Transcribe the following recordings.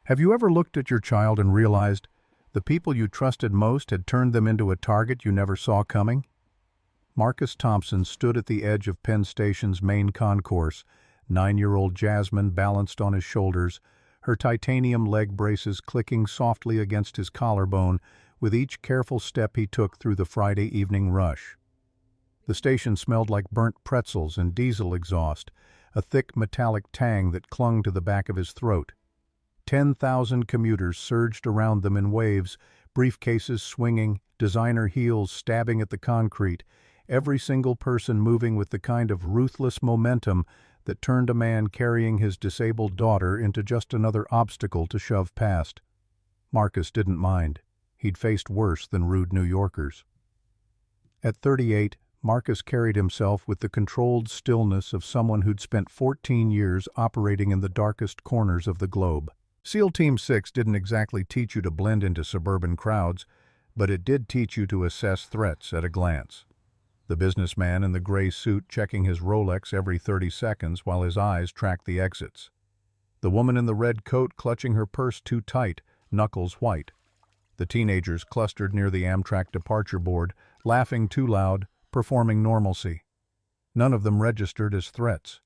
Have you ever looked at your child and realized the people you trusted most had turned them into a target you never saw coming? Marcus Thompson stood at the edge of Penn Station's main concourse, 9-year-old Jasmine balanced on his shoulders, her titanium leg braces clicking softly against his collarbone with each careful step he took through the Friday evening rush. The station smelled like burnt pretzels and diesel exhaust, a thick metallic tang that clung to the back of his throat. 10,000 commuters surged around them in waves, briefcases swinging, designer heels stabbing at the concrete, every single person moving with the kind of ruthless momentum that turned a man carrying his disabled daughter into just another obstacle to shove past. Marcus didn't mind. He'd faced worse than rude New Yorkers. At 38, Marcus carried himself with the controlled stillness of someone who'd spent 14 years operating in the darkest corners of the globe. SEAL Team 6 didn't exactly teach you to blend into suburban crowds, but it did teach you to assess threats at a glance. The businessman in the gray suit checking his Rolex every 30 seconds while his eyes tracked the exits. The woman in the red coat clutching her purse too tight, knuckles white. The teenagers clustered near the Amtrak departure board, laughing too loud, performing normalcy. None of them registered as threats.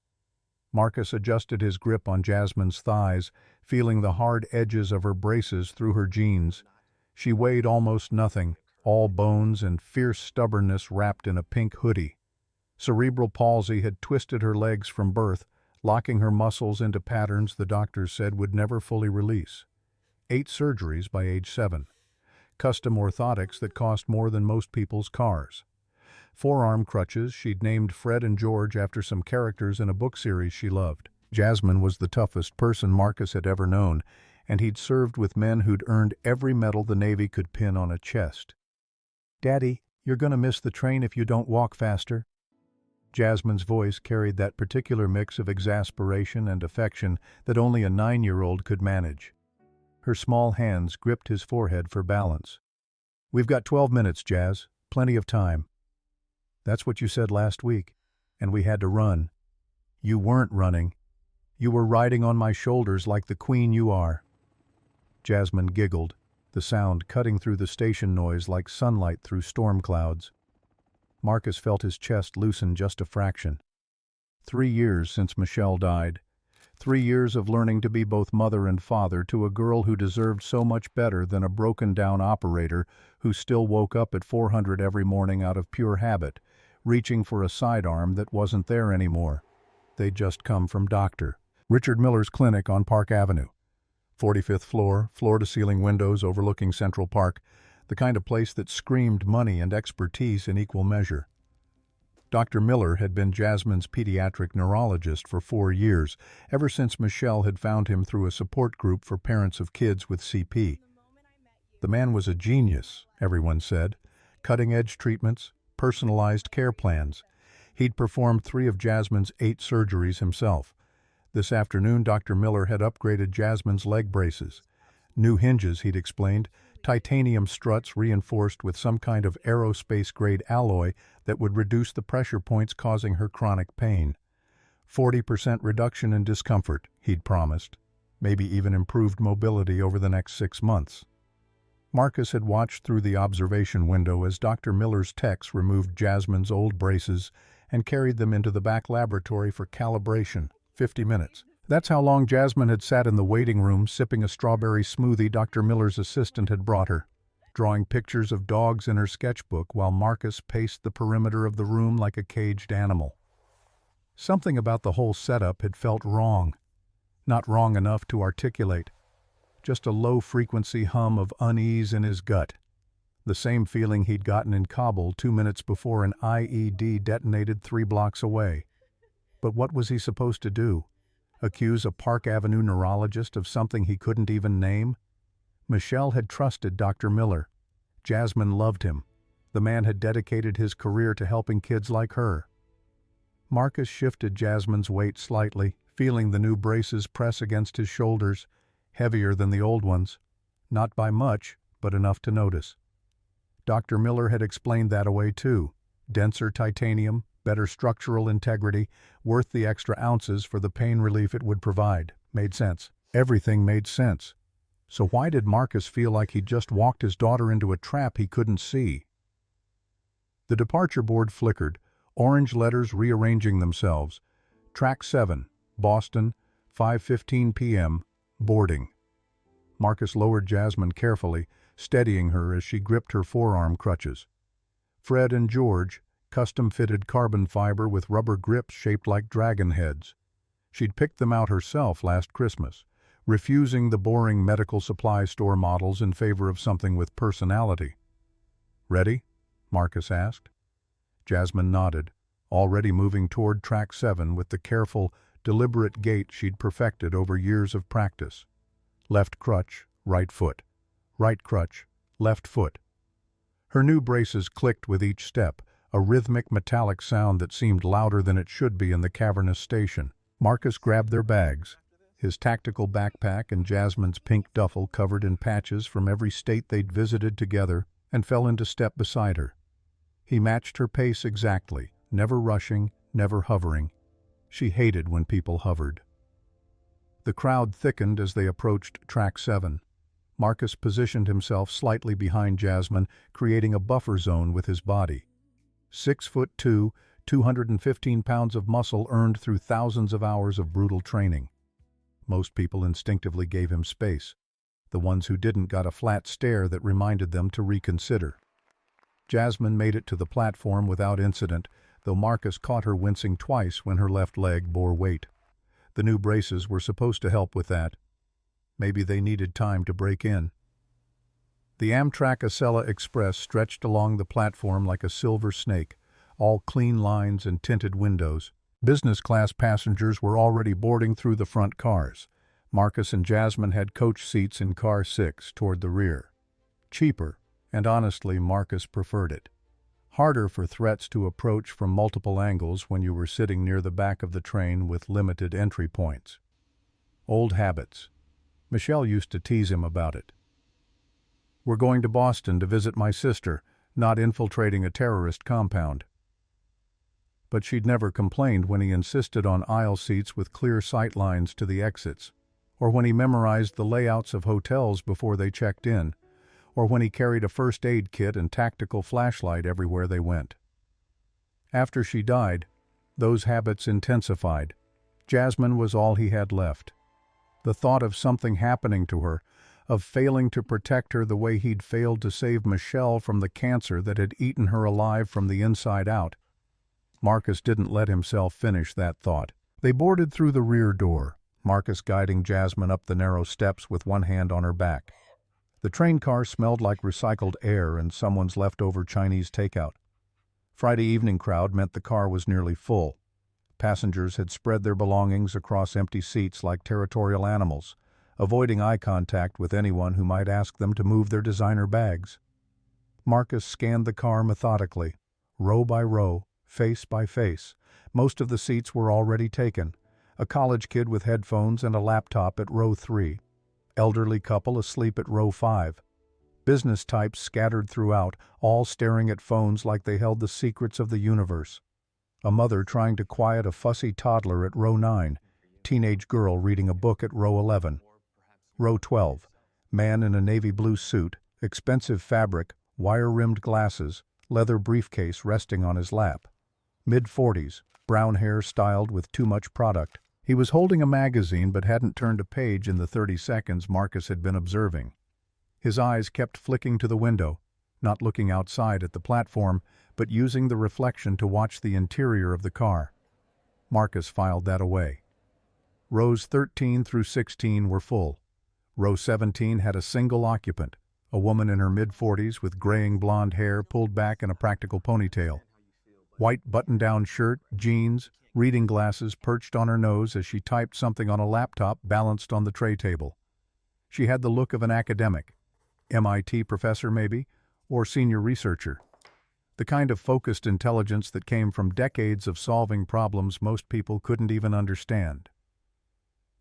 Marcus adjusted his grip on Jasmine's thighs, feeling the hard edges of her braces through her jeans. She weighed almost nothing, all bones and fierce stubbornness wrapped in a pink hoodie. Cerebral palsy had twisted her legs from birth, locking her muscles into patterns the doctors said would never fully release. 8 surgeries by age 7. Custom orthotics that cost more than most people's cars. Forearm crutches she'd named Fred and George after some characters in a book series she loved. Jasmine was the toughest person Marcus had ever known, and he'd served with men who'd earned every medal the Navy could pin on a chest. "Daddy, you're gonna miss the train if you don't walk faster." Jasmine's voice carried that particular mix of exasperation and affection that only a 9-year-old could manage. Her small hands gripped his forehead for balance. "We've got 12 minutes, Jazz. Plenty of time." "That's what you said last week, and we had to run." "You weren't running. You were riding on my shoulders like the queen you are." Jasmine giggled, the sound cutting through the station noise like sunlight through storm clouds. Marcus felt his chest loosen just a fraction. 3 years since Michelle died. 3 years of learning to be both mother and father to a girl who deserved so much better than a broken-down operator who still woke up at 400 every morning out of pure habit, reaching for a sidearm that wasn't there anymore. They'd just come from Dr. Richard Miller's clinic on Park Avenue. 45th floor, floor-to-ceiling windows overlooking Central Park, the kind of place that screamed money and expertise in equal measure. Dr. Miller had been Jasmine's pediatric neurologist for 4 years, ever since Michelle had found him through a support group for parents of kids with CP. The man was a genius, everyone said. Cutting-edge treatments, personalized care plans. He'd performed 3 of Jasmine's 8 surgeries himself. This afternoon, Dr. Miller had upgraded Jasmine's leg braces. New hinges, he'd explained, titanium struts reinforced with some kind of aerospace-grade alloy that would reduce the pressure points causing her chronic pain. 40% reduction in discomfort, he'd promised. Maybe even improved mobility over the next 6 months. Marcus had watched through the observation window as Dr. Miller's techs removed Jasmine's old braces and carried them into the back laboratory for calibration. 50 minutes. That's how long Jasmine had sat in the waiting room sipping a strawberry smoothie Dr. Miller's assistant had brought her, drawing pictures of dogs in her sketchbook while Marcus paced the perimeter of the room like a caged animal. Something about the whole setup had felt wrong. Not wrong enough to articulate. Just a low-frequency hum of unease in his gut. The same feeling he'd gotten in Kabul 2 minutes before an IED detonated 3 blocks away. But what was he supposed to do? Accuse a Park Avenue neurologist of something he couldn't even name? Michelle had trusted Dr. Miller. Jasmine loved him. The man had dedicated his career to helping kids like her. Marcus shifted Jasmine's weight slightly, feeling the new braces press against his shoulders, heavier than the old ones. Not by much, but enough to notice. Dr. Miller had explained that away too. Denser titanium, better structural integrity, worth the extra ounces for the pain relief it would provide. Made sense. Everything made sense. So why did Marcus feel like he'd just walked his daughter into a trap he couldn't see? The departure board flickered, orange letters rearranging themselves. Track 7, Boston, 5:15 p.m., boarding. Marcus lowered Jasmine carefully, steadying her as she gripped her forearm crutches. Fred and George, custom-fitted carbon fiber with rubber grips shaped like dragon heads. She'd picked them out herself last Christmas, refusing the boring medical supply store models in favor of something with personality. "Ready?" Marcus asked. Jasmine nodded, already moving toward Track 7 with the careful, deliberate gait she'd perfected over years of practice. Left crutch, right foot. Right crutch, left foot. Her new braces clicked with each step, a rhythmic metallic sound that seemed louder than it should be in the cavernous station. Marcus grabbed their bags, his tactical backpack and Jasmine's pink duffel covered in patches from every state they'd visited together, and fell into step beside her. He matched her pace exactly, never rushing, never hovering. She hated when people hovered. The crowd thickened as they approached Track 7. Marcus positioned himself slightly behind Jasmine, creating a buffer zone with his body. 6'2", 215 pounds of muscle earned through thousands of hours of brutal training. Most people instinctively gave him space. The ones who didn't got a flat stare that reminded them to reconsider. Jasmine made it to the platform without incident, though Marcus caught her wincing twice when her left leg bore weight. The new braces were supposed to help with that. Maybe they needed time to break in. The Amtrak Acela Express stretched along the platform like a silver snake, all clean lines and tinted windows. Business-class passengers were already boarding through the front cars. Marcus and Jasmine had coach seats in car 6 toward the rear. Cheaper, and honestly, Marcus preferred it. Harder for threats to approach from multiple angles when you were sitting near the back of the train with limited entry points. Old habits. Michelle used to tease him about it. "We're going to Boston to visit my sister, not infiltrating a terrorist compound." But she'd never complained when he insisted on aisle seats with clear sight lines to the exits, or when he memorized the layouts of hotels before they checked in, or when he carried a first aid kit and tactical flashlight everywhere they went. After she died, those habits intensified. Jasmine was all he had left. The thought of something happening to her, of failing to protect her the way he'd failed to save Michelle from the cancer that had eaten her alive from the inside out. Marcus didn't let himself finish that thought. They boarded through the rear door, Marcus guiding Jasmine up the narrow steps with one hand on her back. The train car smelled like recycled air and someone's leftover Chinese takeout. Friday evening crowd meant the car was nearly full. Passengers had spread their belongings across empty seats like territorial animals, avoiding eye contact with anyone who might ask them to move their designer bags. Marcus scanned the car methodically, row by row, face by face. Most of the seats were already taken. A college kid with headphones and a laptop at row 3. Elderly couple asleep at row 5. Business types scattered throughout, all staring at phones like they held the secrets of the universe. A mother trying to quiet a fussy toddler at row 9. Teenage girl reading a book at row 11. Row 12. Man in a navy blue suit, expensive fabric, wire-rimmed glasses, leather briefcase resting on his lap. Mid-40s, brown hair styled with too much product. He was holding a magazine but hadn't turned a page in the 30 seconds Marcus had been observing. His eyes kept flicking to the window, not looking outside at the platform, but using the reflection to watch the interior of the car. Marcus filed that away. Rows 13 through 16 were full. Row 17 had a single occupant, a woman in her mid-40s with graying blonde hair pulled back in a practical ponytail. White button-down shirt, jeans, reading glasses perched on her nose as she typed something on a laptop balanced on the tray table. She had the look of an academic, MIT professor maybe, or senior researcher. The kind of focused intelligence that came from decades of solving problems most people couldn't even understand.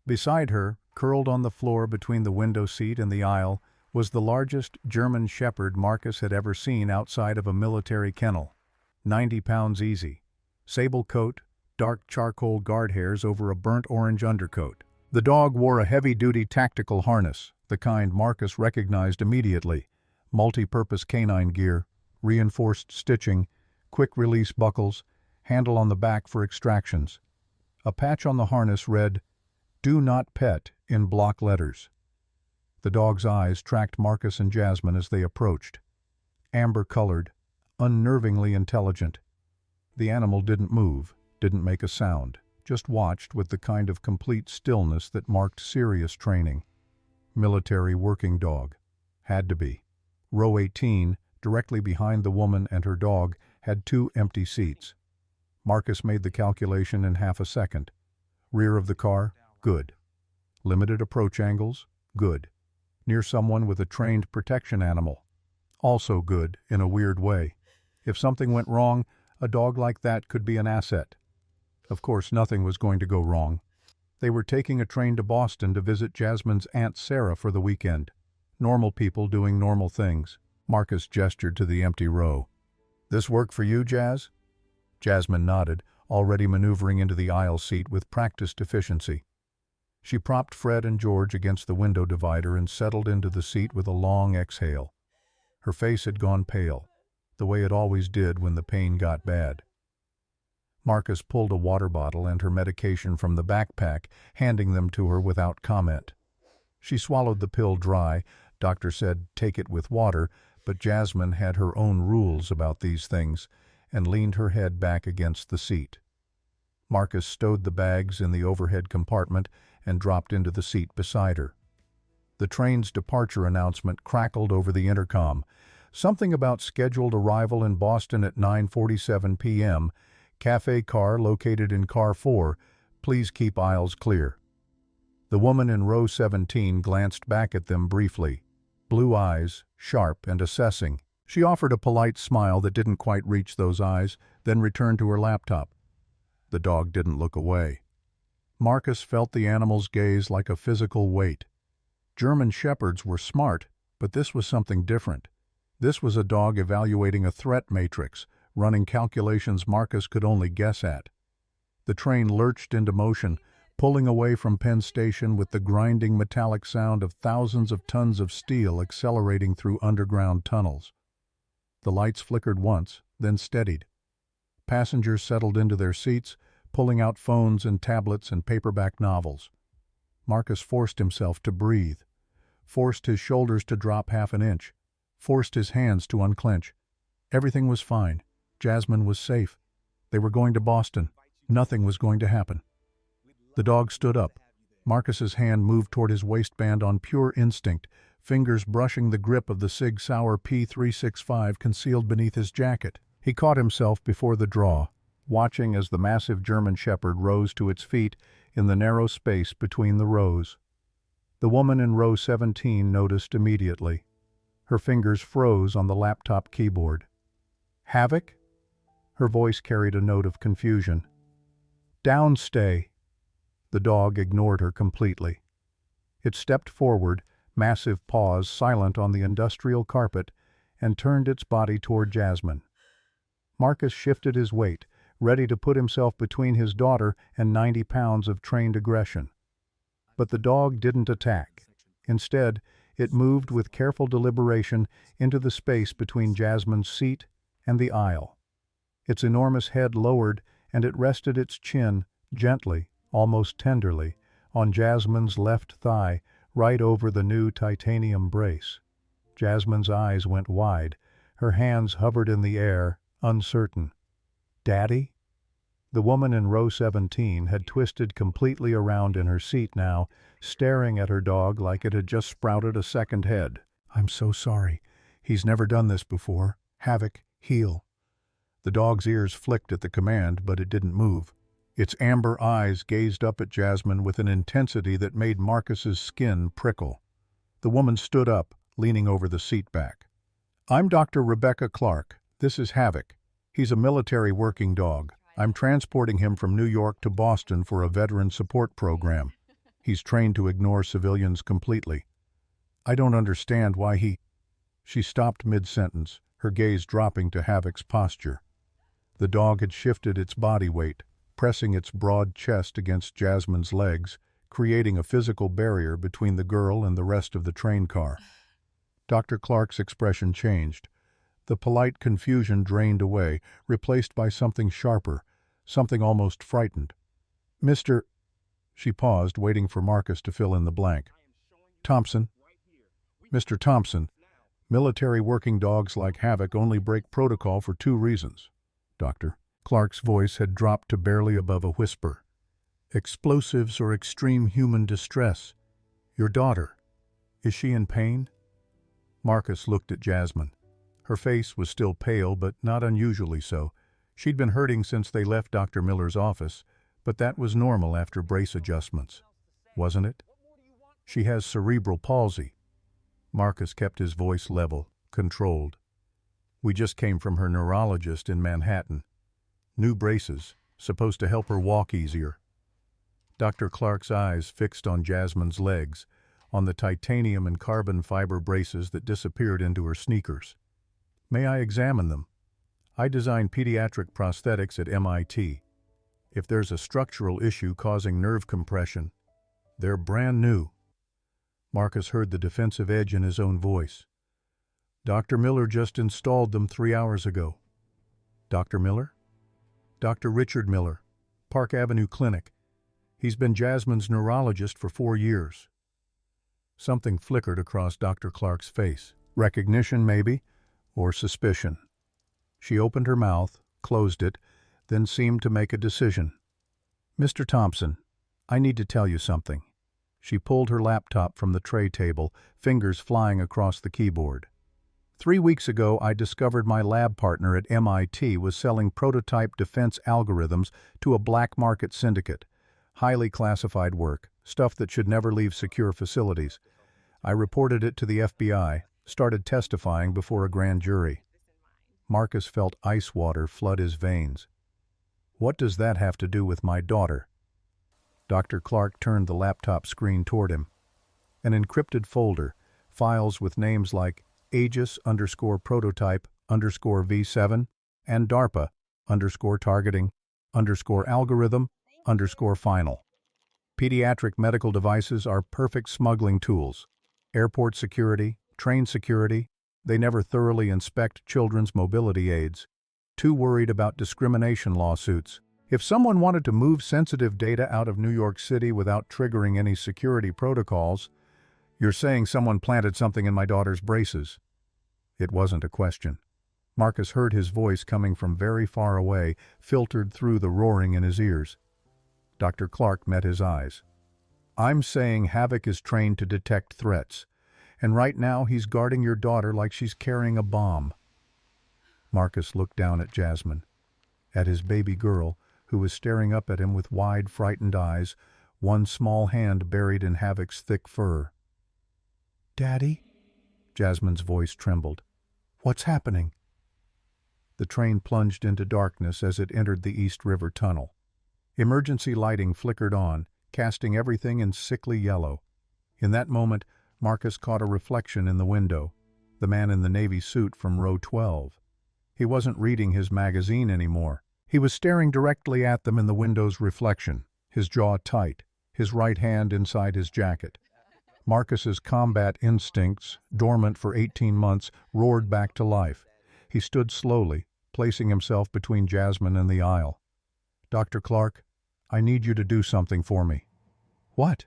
Beside her, curled on the floor between the window seat and the aisle, was the largest German shepherd Marcus had ever seen outside of a military kennel. 90 pounds easy. Sable coat, dark charcoal guard hairs over a burnt orange undercoat. The dog wore a heavy-duty tactical harness, The kind Marcus recognized immediately: multi-purpose canine gear, reinforced stitching, quick-release buckles, handle on the back for extractions. A patch on the harness read, "Do not pet," in block letters. The dog's eyes tracked Marcus and Jasmine as they approached. Amber-colored, unnervingly intelligent. The animal didn't move, didn't make a sound, just watched with the kind of complete stillness that marked serious training. Military working dog. Had to be. Row 18, directly behind the woman and her dog, had 2 empty seats. Marcus made the calculation in half a second. Rear of the car? Good. Limited approach angles? Good. Near someone with a trained protection animal? Also good, in a weird way. If something went wrong, a dog like that could be an asset. Of course, nothing was going to go wrong. They were taking a train to Boston to visit Jasmine's Aunt Sarah for the weekend. Normal people doing normal things. Marcus gestured to the empty row. "This work for you, Jazz?" Jasmine nodded, already maneuvering into the aisle seat with practiced efficiency. She propped Fred and George against the window divider and settled into the seat with a long exhale. Her face had gone pale, the way it always did when the pain got bad. Marcus pulled a water bottle and her medication from the backpack, handing them to her without comment. She swallowed the pill dry. Doctor said take it with water, but Jasmine had her own rules about these things and leaned her head back against the seat. Marcus stowed the bags in the overhead compartment and dropped into the seat beside her. The train's departure announcement crackled over the intercom. Something about scheduled arrival in Boston at 9:47 p.m., cafe car located in car 4, please keep aisles clear. The woman in row 17 glanced back at them briefly, blue eyes, sharp and assessing. She offered a polite smile that didn't quite reach those eyes, then returned to her laptop. The dog didn't look away. Marcus felt the animal's gaze like a physical weight. German shepherds were smart, but this was something different. This was a dog evaluating a threat matrix, running calculations Marcus could only guess at. The train lurched into motion, pulling away from Penn Station with the grinding metallic sound of thousands of tons of steel accelerating through underground tunnels. The lights flickered once, then steadied. Passengers settled into their seats, pulling out phones and tablets and paperback novels. Marcus forced himself to breathe, forced his shoulders to drop half an inch, forced his hands to unclench. Everything was fine. Jasmine was safe. They were going to Boston. Nothing was going to happen. The dog stood up. Marcus's hand moved toward his waistband on pure instinct, fingers brushing the grip of the Sig Sauer P365 concealed beneath his jacket. He caught himself before the draw, watching as the massive German shepherd rose to its feet in the narrow space between the rows. The woman in row 17 noticed immediately. Her fingers froze on the laptop keyboard. "Havoc?" Her voice carried a note of confusion. "Downstay." The dog ignored her completely. It stepped forward, massive paws silent on the industrial carpet, and turned its body toward Jasmine. Marcus shifted his weight, ready to put himself between his daughter and 90 pounds of trained aggression. But the dog didn't attack. Instead, it moved with careful deliberation into the space between Jasmine's seat and the aisle. Its enormous head lowered, and it rested its chin, gently, almost tenderly, on Jasmine's left thigh, right over the new titanium brace. Jasmine's eyes went wide. Her hands hovered in the air, uncertain. "Daddy?" The woman in row 17 had twisted completely around in her seat now, staring at her dog like it had just sprouted a second head. "I'm so sorry. He's never done this before. Havoc, heel." The dog's ears flicked at the command, but it didn't move. Its amber eyes gazed up at Jasmine with an intensity that made Marcus's skin prickle. The woman stood up, leaning over the seat back. "I'm Dr. Rebecca Clark. This is Havoc. He's a military working dog. I'm transporting him from New York to Boston for a veteran support program. He's trained to ignore civilians completely. I don't understand why he—" She stopped mid-sentence, her gaze dropping to Havoc's posture. The dog had shifted its body weight, pressing its broad chest against Jasmine's legs, creating a physical barrier between the girl and the rest of the train car. Dr. Clark's expression changed. The polite confusion drained away, replaced by something sharper, something almost frightened. Mr. She paused, waiting for Marcus to fill in the blank. Thompson. Mr. Thompson, military working dogs like Havoc only break protocol for 2 reasons. Dr. Clark's voice had dropped to barely above a whisper. Explosives or extreme human distress. Your daughter. Is she in pain? Marcus looked at Jasmine. Her face was still pale, but not unusually so. She'd been hurting since they left Dr. Miller's office, but that was normal after brace adjustments, wasn't it? She has cerebral palsy. Marcus kept his voice level, controlled. We just came from her neurologist in Manhattan. New braces, supposed to help her walk easier. Dr. Clark's eyes fixed on Jasmine's legs, on the titanium and carbon fiber braces that disappeared into her sneakers. May I examine them? I design pediatric prosthetics at MIT. If there's a structural issue causing nerve compression, they're brand new. Marcus heard the defensive edge in his own voice. Dr. Miller just installed them 3 hours ago. Dr. Miller? Dr. Richard Miller, Park Avenue Clinic. He's been Jasmine's neurologist for 4 years. Something flickered across Dr. Clark's face. Recognition, maybe, or suspicion. She opened her mouth, closed it, then seemed to make a decision. Mr. Thompson, I need to tell you something. She pulled her laptop from the tray table, fingers flying across the keyboard. 3 weeks ago, I discovered my lab partner at MIT was selling prototype defense algorithms to a black market syndicate. Highly classified work, stuff that should never leave secure facilities. I reported it to the FBI, started testifying before a grand jury. Marcus felt ice water flood his veins. What does that have to do with my daughter? Dr. Clark turned the laptop screen toward him. An encrypted folder, files with names like Aegis_prototype_V7 and DARPA_targeting_algorithm_final. Pediatric medical devices are perfect smuggling tools. Airport security, train security, they never thoroughly inspect children's mobility aids. Too worried about discrimination lawsuits. If someone wanted to move sensitive data out of New York City without triggering any security protocols, you're saying someone planted something in my daughter's braces. It wasn't a question. Marcus heard his voice coming from very far away, filtered through the roaring in his ears. Dr. Clark met his eyes. I'm saying Havoc is trained to detect threats, and right now he's guarding your daughter like she's carrying a bomb. Marcus looked down at Jasmine, at his baby girl, who was staring up at him with wide, frightened eyes, one small hand buried in Havoc's thick fur. Daddy? Jasmine's voice trembled. What's happening? The train plunged into darkness as it entered the East River Tunnel. Emergency lighting flickered on, casting everything in sickly yellow. In that moment, Marcus caught a reflection in the window, the man in the navy suit from row 12. He wasn't reading his magazine anymore. He was staring directly at them in the window's reflection, his jaw tight, his right hand inside his jacket. Marcus's combat instincts, dormant for 18 months, roared back to life. He stood slowly, placing himself between Jasmine and the aisle. Dr. Clark, I need you to do something for me. What?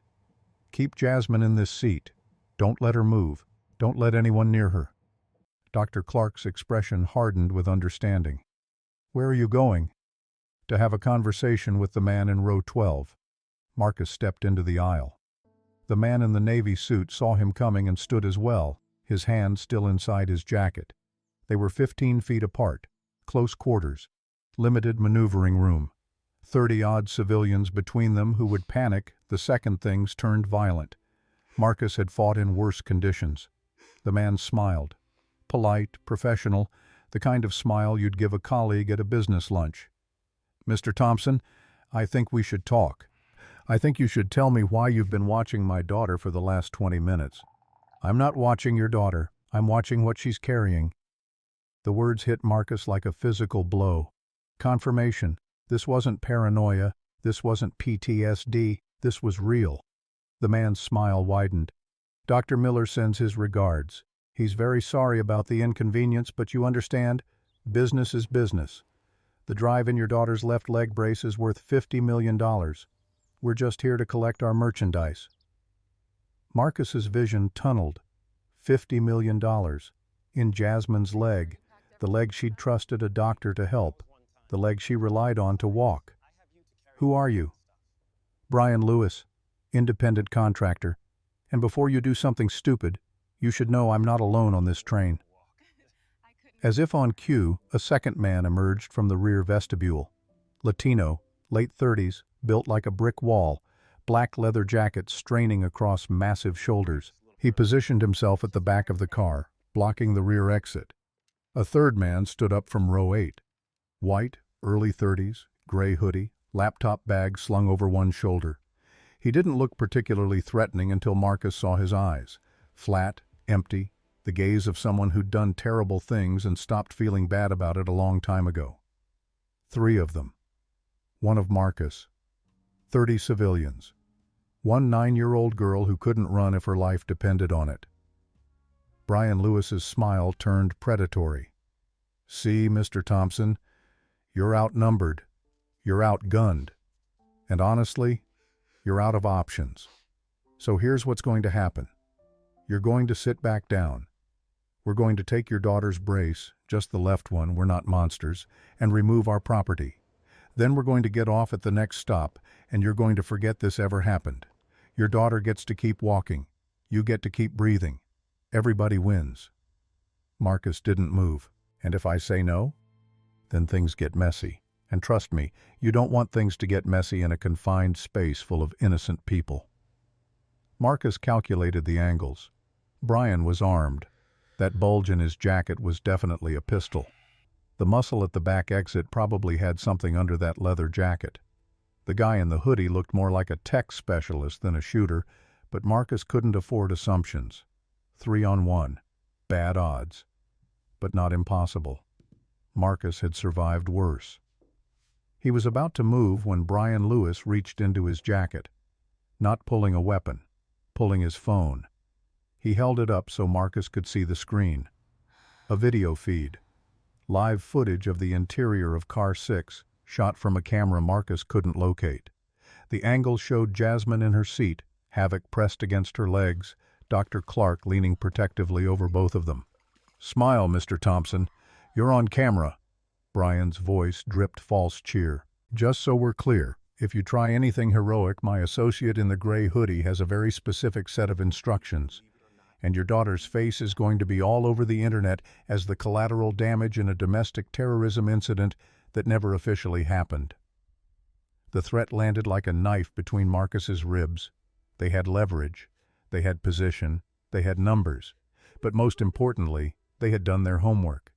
Keep Jasmine in this seat. Don't let her move. Don't let anyone near her. Dr. Clark's expression hardened with understanding. Where are you going? To have a conversation with the man in row 12. Marcus stepped into the aisle. The man in the navy suit saw him coming and stood as well, his hand still inside his jacket. They were 15 feet apart, close quarters, limited maneuvering room. 30-odd civilians between them who would panic the second things turned violent. Marcus had fought in worse conditions. The man smiled. Polite, professional, the kind of smile you'd give a colleague at a business lunch. Mr. Thompson, I think we should talk. I think you should tell me why you've been watching my daughter for the last 20 minutes. I'm not watching your daughter. I'm watching what she's carrying. The words hit Marcus like a physical blow. Confirmation. This wasn't paranoia. This wasn't PTSD. This was real. The man's smile widened. "Dr. Miller sends his regards. He's very sorry about the inconvenience, but you understand, business is business. The drive in your daughter's left leg brace is worth $50 million. We're just here to collect our merchandise." Marcus's vision tunneled. $50 million. In Jasmine's leg, the leg she'd trusted a doctor to help, the leg she relied on to walk. "Who are you?" "Brian Lewis, independent contractor. And before you do something stupid, you should know I'm not alone on this train." As if on cue, a second man emerged from the rear vestibule. Latino, late 30s, built like a brick wall, black leather jacket straining across massive shoulders. He positioned himself at the back of the car, blocking the rear exit. A third man stood up from row 8. White, early 30s, gray hoodie, laptop bag slung over one shoulder. He didn't look particularly threatening until Marcus saw his eyes. Flat, empty, the gaze of someone who'd done terrible things and stopped feeling bad about it a long time ago. 3 of them. One of Marcus. 30 civilians. One 9-year-old girl who couldn't run if her life depended on it. Brian Lewis's smile turned predatory. "See, Mr. Thompson, you're outnumbered. You're outgunned. And honestly, you're out of options. So here's what's going to happen. You're going to sit back down. We're going to take your daughter's brace, just the left one, we're not monsters, and remove our property. Then we're going to get off at the next stop, and you're going to forget this ever happened. Your daughter gets to keep walking. You get to keep breathing. Everybody wins." Marcus didn't move. "And if I say no? Then things get messy. And trust me, you don't want things to get messy in a confined space full of innocent people." Marcus calculated the angles. Brian was armed. That bulge in his jacket was definitely a pistol. The muscle at the back exit probably had something under that leather jacket. The guy in the hoodie looked more like a tech specialist than a shooter, but Marcus couldn't afford assumptions. 3 on 1. Bad odds. But not impossible. Marcus had survived worse. He was about to move when Brian Lewis reached into his jacket. Not pulling a weapon, pulling his phone. He held it up so Marcus could see the screen. A video feed. Live footage of the interior of Car 6, shot from a camera Marcus couldn't locate. The angle showed Jasmine in her seat, Havoc pressed against her legs, Dr. Clark leaning protectively over both of them. "Smile, Mr. Thompson. You're on camera." Brian's voice dripped false cheer. "Just so we're clear, if you try anything heroic, my associate in the gray hoodie has a very specific set of instructions. And your daughter's face is going to be all over the internet as the collateral damage in a domestic terrorism incident that never officially happened." The threat landed like a knife between Marcus's ribs. They had leverage, they had position, they had numbers, but most importantly, they had done their homework.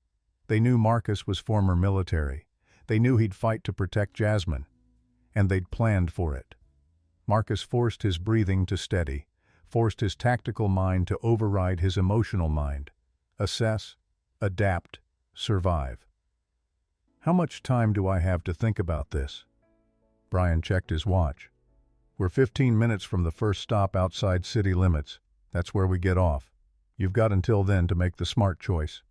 They knew Marcus was former military. They knew he'd fight to protect Jasmine, and they'd planned for it. Marcus forced his breathing to steady, forced his tactical mind to override his emotional mind. Assess, adapt, survive. "How much time do I have to think about this?" Brian checked his watch. "We're 15 minutes from the first stop outside city limits. That's where we get off. You've got until then to make the smart choice."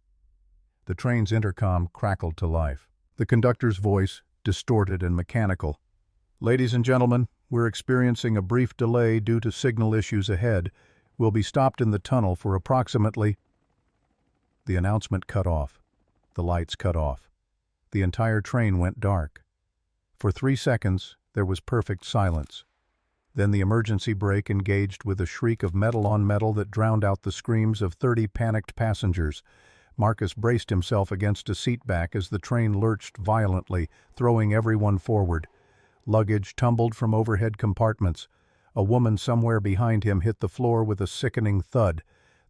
The train's intercom crackled to life. The conductor's voice, distorted and mechanical. "Ladies and gentlemen, we're experiencing a brief delay due to signal issues ahead. We'll be stopped in the tunnel for approximately—" The announcement cut off. The lights cut off. The entire train went dark. For 3 seconds, there was perfect silence. Then the emergency brake engaged with a shriek of metal on metal that drowned out the screams of 30 panicked passengers. Marcus braced himself against a seat back as the train lurched violently, throwing everyone forward. Luggage tumbled from overhead compartments. A woman somewhere behind him hit the floor with a sickening thud.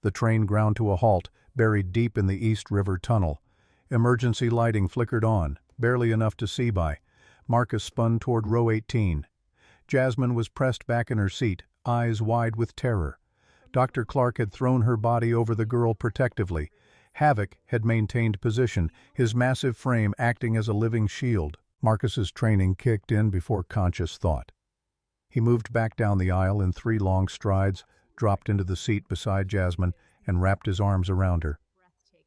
The train ground to a halt, buried deep in the East River Tunnel. Emergency lighting flickered on, barely enough to see by. Marcus spun toward row 18. Jasmine was pressed back in her seat, eyes wide with terror. Dr. Clark had thrown her body over the girl protectively. Havoc had maintained position, his massive frame acting as a living shield. Marcus's training kicked in before conscious thought. He moved back down the aisle in 3 long strides, dropped into the seat beside Jasmine, and wrapped his arms around her.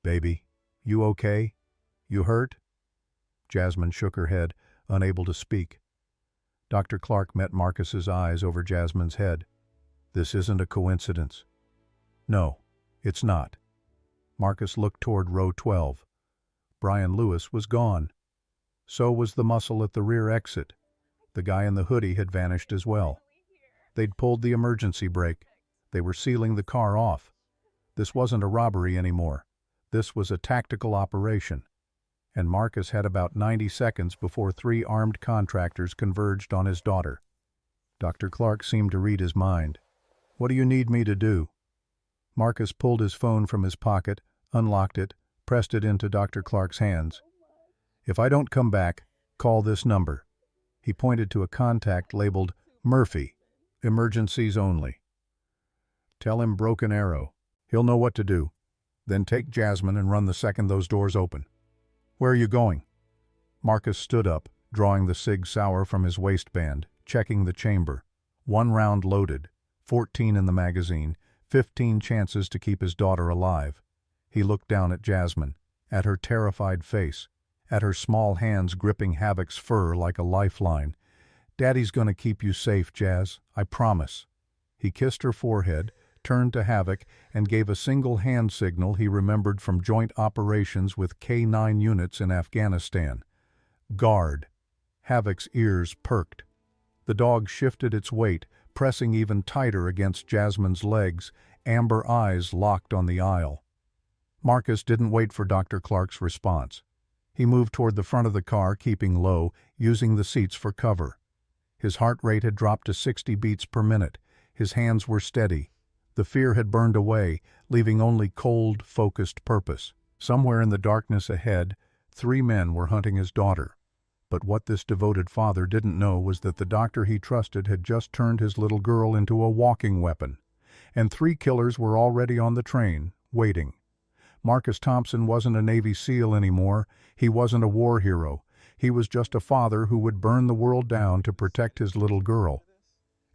"Baby, you okay? You hurt?" Jasmine shook her head, unable to speak. Dr. Clark met Marcus's eyes over Jasmine's head. "This isn't a coincidence." "No, it's not." Marcus looked toward row 12. Brian Lewis was gone. So was the muscle at the rear exit. The guy in the hoodie had vanished as well. They'd pulled the emergency brake. They were sealing the car off. This wasn't a robbery anymore. This was a tactical operation. And Marcus had about 90 seconds before 3 armed contractors converged on his daughter. Dr. Clark seemed to read his mind. "What do you need me to do?" Marcus pulled his phone from his pocket, unlocked it, pressed it into Dr. Clark's hands. "If I don't come back, call this number." He pointed to a contact labeled Murphy, emergencies only. "Tell him Broken Arrow. He'll know what to do. Then take Jasmine and run the second those doors open." "Where are you going?" Marcus stood up, drawing the Sig Sauer from his waistband, checking the chamber. 1 round loaded, 14 in the magazine, 15 chances to keep his daughter alive. He looked down at Jasmine, at her terrified face, at her small hands gripping Havoc's fur like a lifeline. "Daddy's gonna keep you safe, Jazz, I promise." He kissed her forehead, turned to Havoc, and gave a single hand signal he remembered from joint operations with K-9 units in Afghanistan. "Guard." Havoc's ears perked. The dog shifted its weight, pressing even tighter against Jasmine's legs, amber eyes locked on the aisle. Marcus didn't wait for Dr. Clark's response. He moved toward the front of the car, keeping low, using the seats for cover. His heart rate had dropped to 60 beats per minute. His hands were steady. The fear had burned away, leaving only cold, focused purpose. Somewhere in the darkness ahead, 3 men were hunting his daughter. But what this devoted father didn't know was that the doctor he trusted had just turned his little girl into a walking weapon. And 3 killers were already on the train, waiting. Marcus Thompson wasn't a Navy SEAL anymore. He wasn't a war hero. He was just a father who would burn the world down to protect his little girl.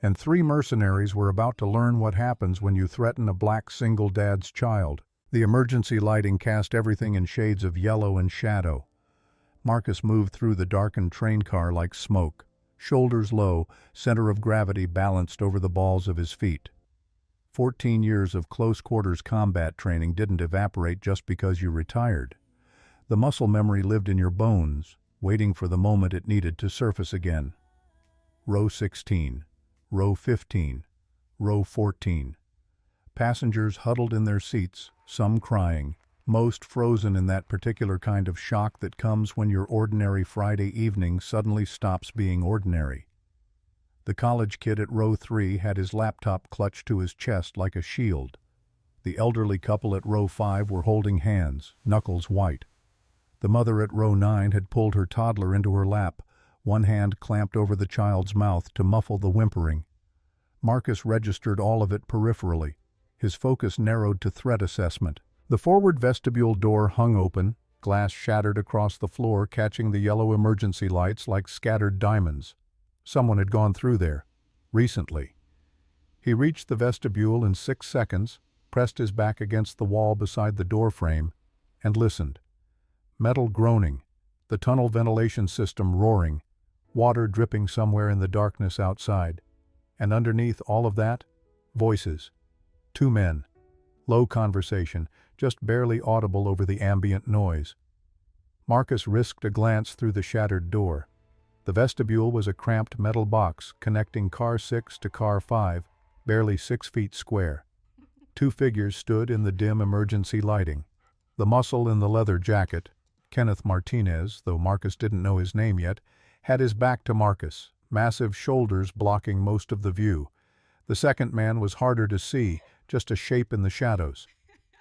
And 3 mercenaries were about to learn what happens when you threaten a black single dad's child. The emergency lighting cast everything in shades of yellow and shadow. Marcus moved through the darkened train car like smoke, shoulders low, center of gravity balanced over the balls of his feet. 14 years of close-quarters combat training didn't evaporate just because you retired. The muscle memory lived in your bones, waiting for the moment it needed to surface again. Row 16. Row 15, row 14. Passengers huddled in their seats, some crying, most frozen in that particular kind of shock that comes when your ordinary Friday evening suddenly stops being ordinary. The college kid at row 3 had his laptop clutched to his chest like a shield. The elderly couple at row 5 were holding hands, knuckles white. The mother at row 9 had pulled her toddler into her lap, one hand clamped over the child's mouth to muffle the whimpering. Marcus registered all of it peripherally. His focus narrowed to threat assessment. The forward vestibule door hung open, glass shattered across the floor, catching the yellow emergency lights like scattered diamonds. Someone had gone through there, recently. He reached the vestibule in 6 seconds, pressed his back against the wall beside the door frame, and listened. Metal groaning, the tunnel ventilation system roaring, water dripping somewhere in the darkness outside. And underneath all of that, voices. 2 men. Low conversation, just barely audible over the ambient noise. Marcus risked a glance through the shattered door. The vestibule was a cramped metal box connecting car 6 to car 5, barely 6 feet square. 2 figures stood in the dim emergency lighting. The muscle in the leather jacket, Kenneth Martinez, though Marcus didn't know his name yet, had his back to Marcus, massive shoulders blocking most of the view. The second man was harder to see, just a shape in the shadows.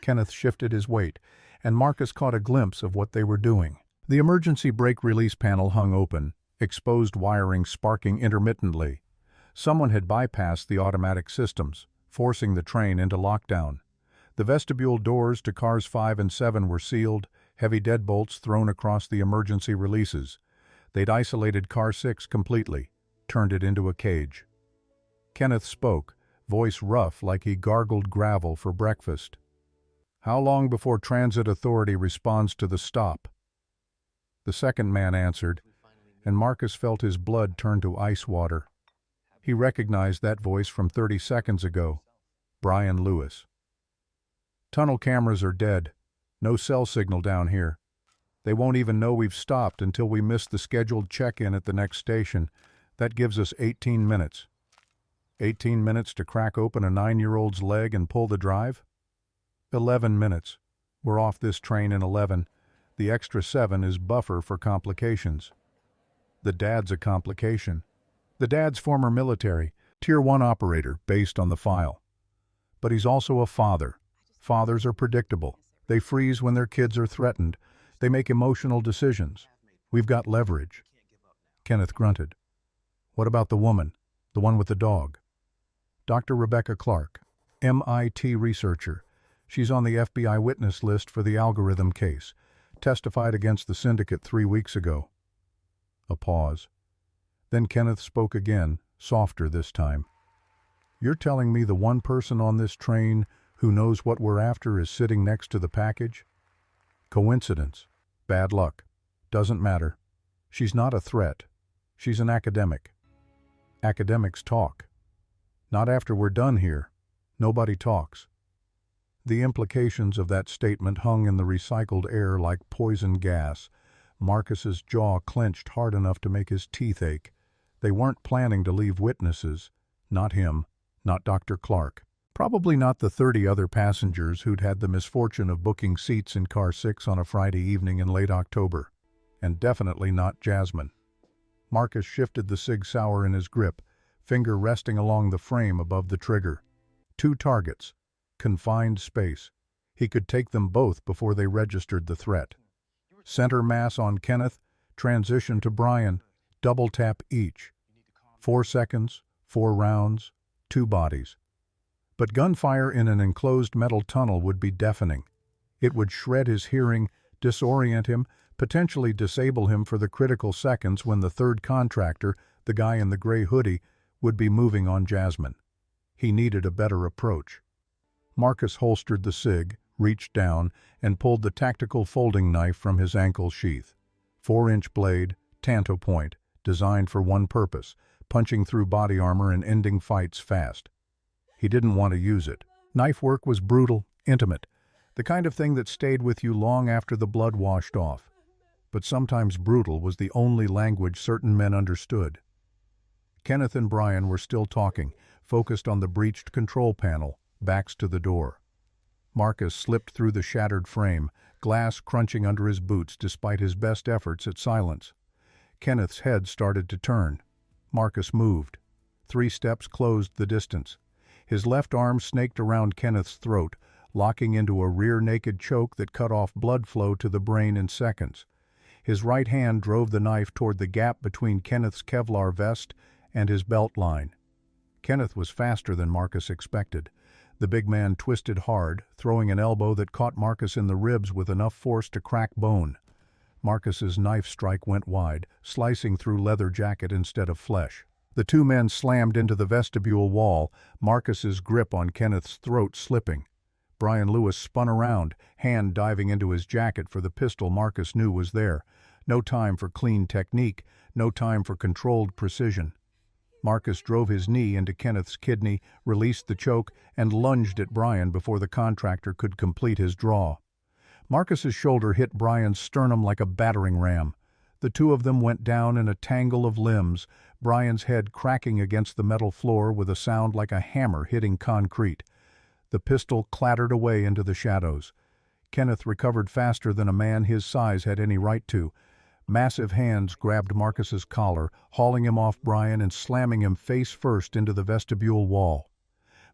Kenneth shifted his weight, and Marcus caught a glimpse of what they were doing. The emergency brake release panel hung open, exposed wiring sparking intermittently. Someone had bypassed the automatic systems, forcing the train into lockdown. The vestibule doors to cars 5 and 7 were sealed, heavy deadbolts thrown across the emergency releases. They'd isolated car 6 completely, turned it into a cage. Kenneth spoke, voice rough like he gargled gravel for breakfast. "How long before Transit Authority responds to the stop?" The second man answered, and Marcus felt his blood turn to ice water. He recognized that voice from 30 seconds ago. Brian Lewis. "Tunnel cameras are dead. No cell signal down here. They won't even know we've stopped until we miss the scheduled check-in at the next station. That gives us 18 minutes. 18 minutes to crack open a 9-year-old's leg and pull the drive? 11 minutes. We're off this train in 11. The extra 7 is buffer for complications." The dad's a complication. The dad's former military, Tier 1 operator, based on the file. But he's also a father. Fathers are predictable. They freeze when their kids are threatened. They make emotional decisions. We've got leverage. Kenneth grunted. "What about the woman? The one with the dog?" "Dr. Rebecca Clark, MIT researcher. She's on the FBI witness list for the algorithm case. Testified against the syndicate 3 weeks ago." A pause. Then Kenneth spoke again, softer this time. "You're telling me the one person on this train who knows what we're after is sitting next to the package? Coincidence. Bad luck. Doesn't matter. She's not a threat. She's an academic. Academics talk. Not after we're done here. Nobody talks." The implications of that statement hung in the recycled air like poison gas. Marcus's jaw clenched hard enough to make his teeth ache. They weren't planning to leave witnesses. Not him. Not Dr. Clark. Probably not the 30 other passengers who'd had the misfortune of booking seats in Car 6 on a Friday evening in late October. And definitely not Jasmine. Marcus shifted the Sig Sauer in his grip, finger resting along the frame above the trigger. 2 targets. Confined space. He could take them both before they registered the threat. Center mass on Kenneth, transition to Brian, double tap each. 4 seconds, 4 rounds, 2 bodies. But gunfire in an enclosed metal tunnel would be deafening. It would shred his hearing, disorient him, potentially disable him for the critical seconds when the third contractor, the guy in the gray hoodie, would be moving on Jasmine. He needed a better approach. Marcus holstered the Sig, reached down, and pulled the tactical folding knife from his ankle sheath. 4-inch blade, tanto point, designed for one purpose, punching through body armor and ending fights fast. He didn't want to use it. Knife work was brutal, intimate, the kind of thing that stayed with you long after the blood washed off. But sometimes brutal was the only language certain men understood. Kenneth and Brian were still talking, focused on the breached control panel, backs to the door. Marcus slipped through the shattered frame, glass crunching under his boots despite his best efforts at silence. Kenneth's head started to turn. Marcus moved. 3 steps closed the distance. His left arm snaked around Kenneth's throat, locking into a rear naked choke that cut off blood flow to the brain in seconds. His right hand drove the knife toward the gap between Kenneth's Kevlar vest and his belt line. Kenneth was faster than Marcus expected. The big man twisted hard, throwing an elbow that caught Marcus in the ribs with enough force to crack bone. Marcus's knife strike went wide, slicing through leather jacket instead of flesh. The 2 men slammed into the vestibule wall, Marcus's grip on Kenneth's throat slipping. Brian Lewis spun around, hand diving into his jacket for the pistol Marcus knew was there. No time for clean technique, no time for controlled precision. Marcus drove his knee into Kenneth's kidney, released the choke, and lunged at Brian before the contractor could complete his draw. Marcus's shoulder hit Brian's sternum like a battering ram. The 2 of them went down in a tangle of limbs, Brian's head cracking against the metal floor with a sound like a hammer hitting concrete. The pistol clattered away into the shadows. Kenneth recovered faster than a man his size had any right to. Massive hands grabbed Marcus's collar, hauling him off Brian and slamming him face first into the vestibule wall.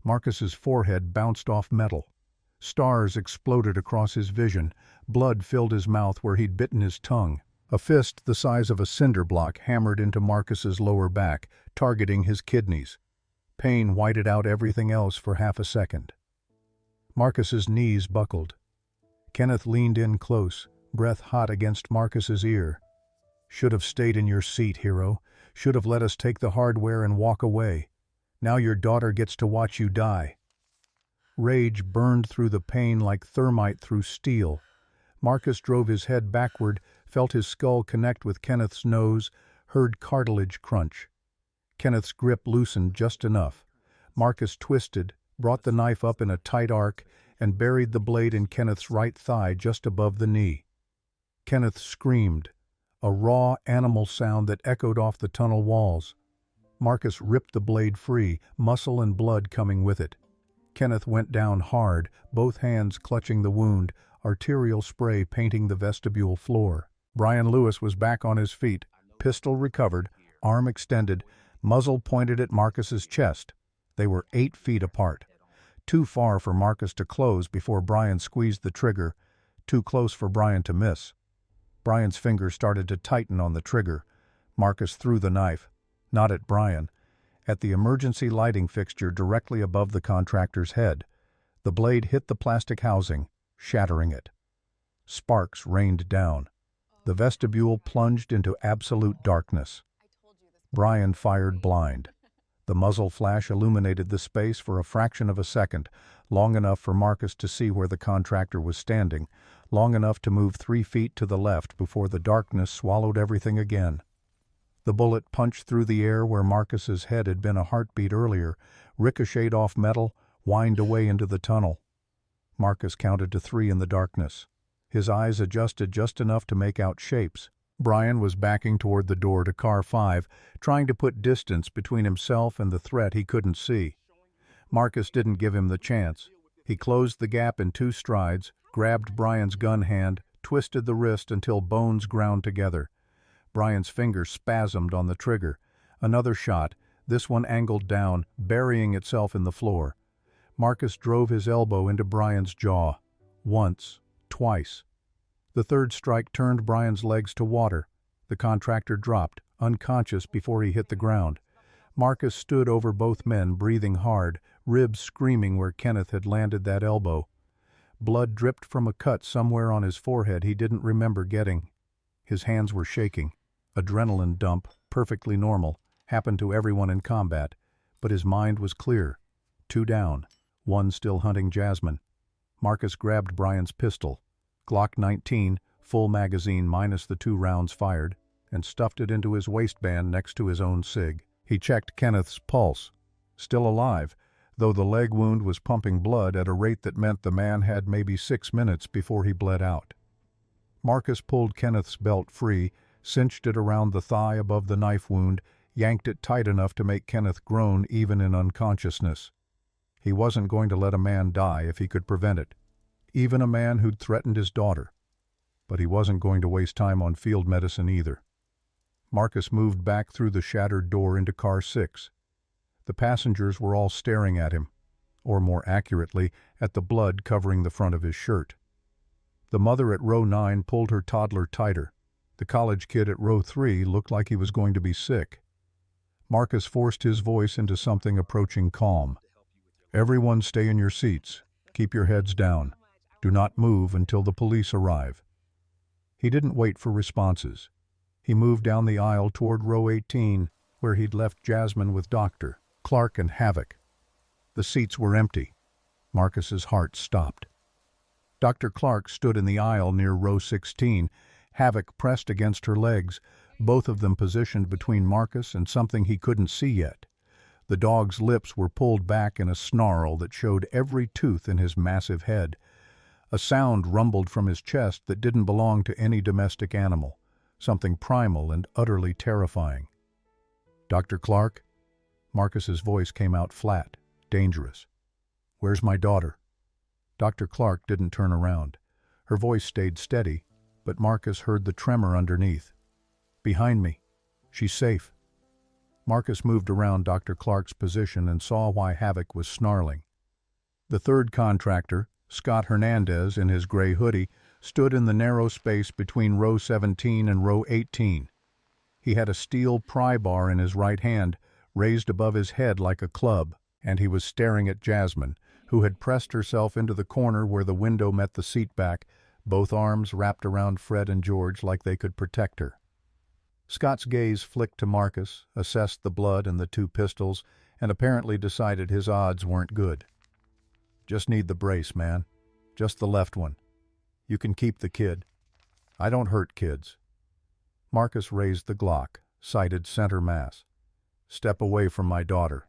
Marcus's forehead bounced off metal. Stars exploded across his vision. Blood filled his mouth where he'd bitten his tongue. A fist the size of a cinder block hammered into Marcus's lower back, targeting his kidneys. Pain whited out everything else for half a second. Marcus's knees buckled. Kenneth leaned in close, breath hot against Marcus's ear. "Should have stayed in your seat, hero. Should have let us take the hardware and walk away. Now your daughter gets to watch you die." Rage burned through the pain like thermite through steel. Marcus drove his head backward, felt his skull connect with Kenneth's nose, heard cartilage crunch. Kenneth's grip loosened just enough. Marcus twisted, brought the knife up in a tight arc, and buried the blade in Kenneth's right thigh just above the knee. Kenneth screamed, a raw animal sound that echoed off the tunnel walls. Marcus ripped the blade free, muscle and blood coming with it. Kenneth went down hard, both hands clutching the wound, arterial spray painting the vestibule floor. Brian Lewis was back on his feet, pistol recovered, arm extended, muzzle pointed at Marcus's chest. They were 8 feet apart. Too far for Marcus to close before Brian squeezed the trigger, too close for Brian to miss. Brian's fingers started to tighten on the trigger. Marcus threw the knife, not at Brian, at the emergency lighting fixture directly above the contractor's head. The blade hit the plastic housing, shattering it. Sparks rained down. The vestibule plunged into absolute darkness. Brian fired blind. The muzzle flash illuminated the space for a fraction of a second, long enough for Marcus to see where the contractor was standing, long enough to move 3 feet to the left before the darkness swallowed everything again. The bullet punched through the air where Marcus's head had been a heartbeat earlier, ricocheted off metal, whined away into the tunnel. Marcus counted to 3 in the darkness. His eyes adjusted just enough to make out shapes. Brian was backing toward the door to car 5, trying to put distance between himself and the threat he couldn't see. Marcus didn't give him the chance. He closed the gap in 2 strides, grabbed Brian's gun hand, twisted the wrist until bones ground together. Brian's finger spasmed on the trigger. Another shot, this one angled down, burying itself in the floor. Marcus drove his elbow into Brian's jaw. Once, twice. The third strike turned Brian's legs to water. The contractor dropped, unconscious before he hit the ground. Marcus stood over both men, breathing hard, ribs screaming where Kenneth had landed that elbow. Blood dripped from a cut somewhere on his forehead he didn't remember getting. His hands were shaking. Adrenaline dump, perfectly normal, happened to everyone in combat, but his mind was clear. 2 down, 1 still hunting Jasmine. Marcus grabbed Brian's pistol, Glock 19, full magazine minus the 2 rounds fired, and stuffed it into his waistband next to his own cig. He checked Kenneth's pulse. Still alive, though the leg wound was pumping blood at a rate that meant the man had maybe 6 minutes before he bled out. Marcus pulled Kenneth's belt free, cinched it around the thigh above the knife wound, yanked it tight enough to make Kenneth groan even in unconsciousness. He wasn't going to let a man die if he could prevent it, even a man who'd threatened his daughter. But he wasn't going to waste time on field medicine either. Marcus moved back through the shattered door into car 6. The passengers were all staring at him, or more accurately, at the blood covering the front of his shirt. The mother at row 9 pulled her toddler tighter. The college kid at row 3 looked like he was going to be sick. Marcus forced his voice into something approaching calm. "Everyone stay in your seats. Keep your heads down. Do not move until the police arrive." He didn't wait for responses. He moved down the aisle toward row 18, where he'd left Jasmine with Dr. Clark and Havoc. The seats were empty. Marcus's heart stopped. Dr. Clark stood in the aisle near row 16, Havoc pressed against her legs, both of them positioned between Marcus and something he couldn't see yet. The dog's lips were pulled back in a snarl that showed every tooth in his massive head. A sound rumbled from his chest that didn't belong to any domestic animal, something primal and utterly terrifying. "Dr. Clark?" Marcus's voice came out flat, dangerous. "Where's my daughter?" Dr. Clark didn't turn around. Her voice stayed steady, but Marcus heard the tremor underneath. "Behind me. She's safe." Marcus moved around Dr. Clark's position and saw why Havoc was snarling. The third contractor, Scott Hernandez in his gray hoodie, stood in the narrow space between row 17 and row 18. He had a steel pry bar in his right hand, raised above his head like a club, and he was staring at Jasmine, who had pressed herself into the corner where the window met the seat back, both arms wrapped around Fred and George like they could protect her. Scott's gaze flicked to Marcus, assessed the blood and the 2 pistols, and apparently decided his odds weren't good. "Just need the brace, man. Just the left one. You can keep the kid. I don't hurt kids." Marcus raised the Glock, sighted center mass. "Step away from my daughter."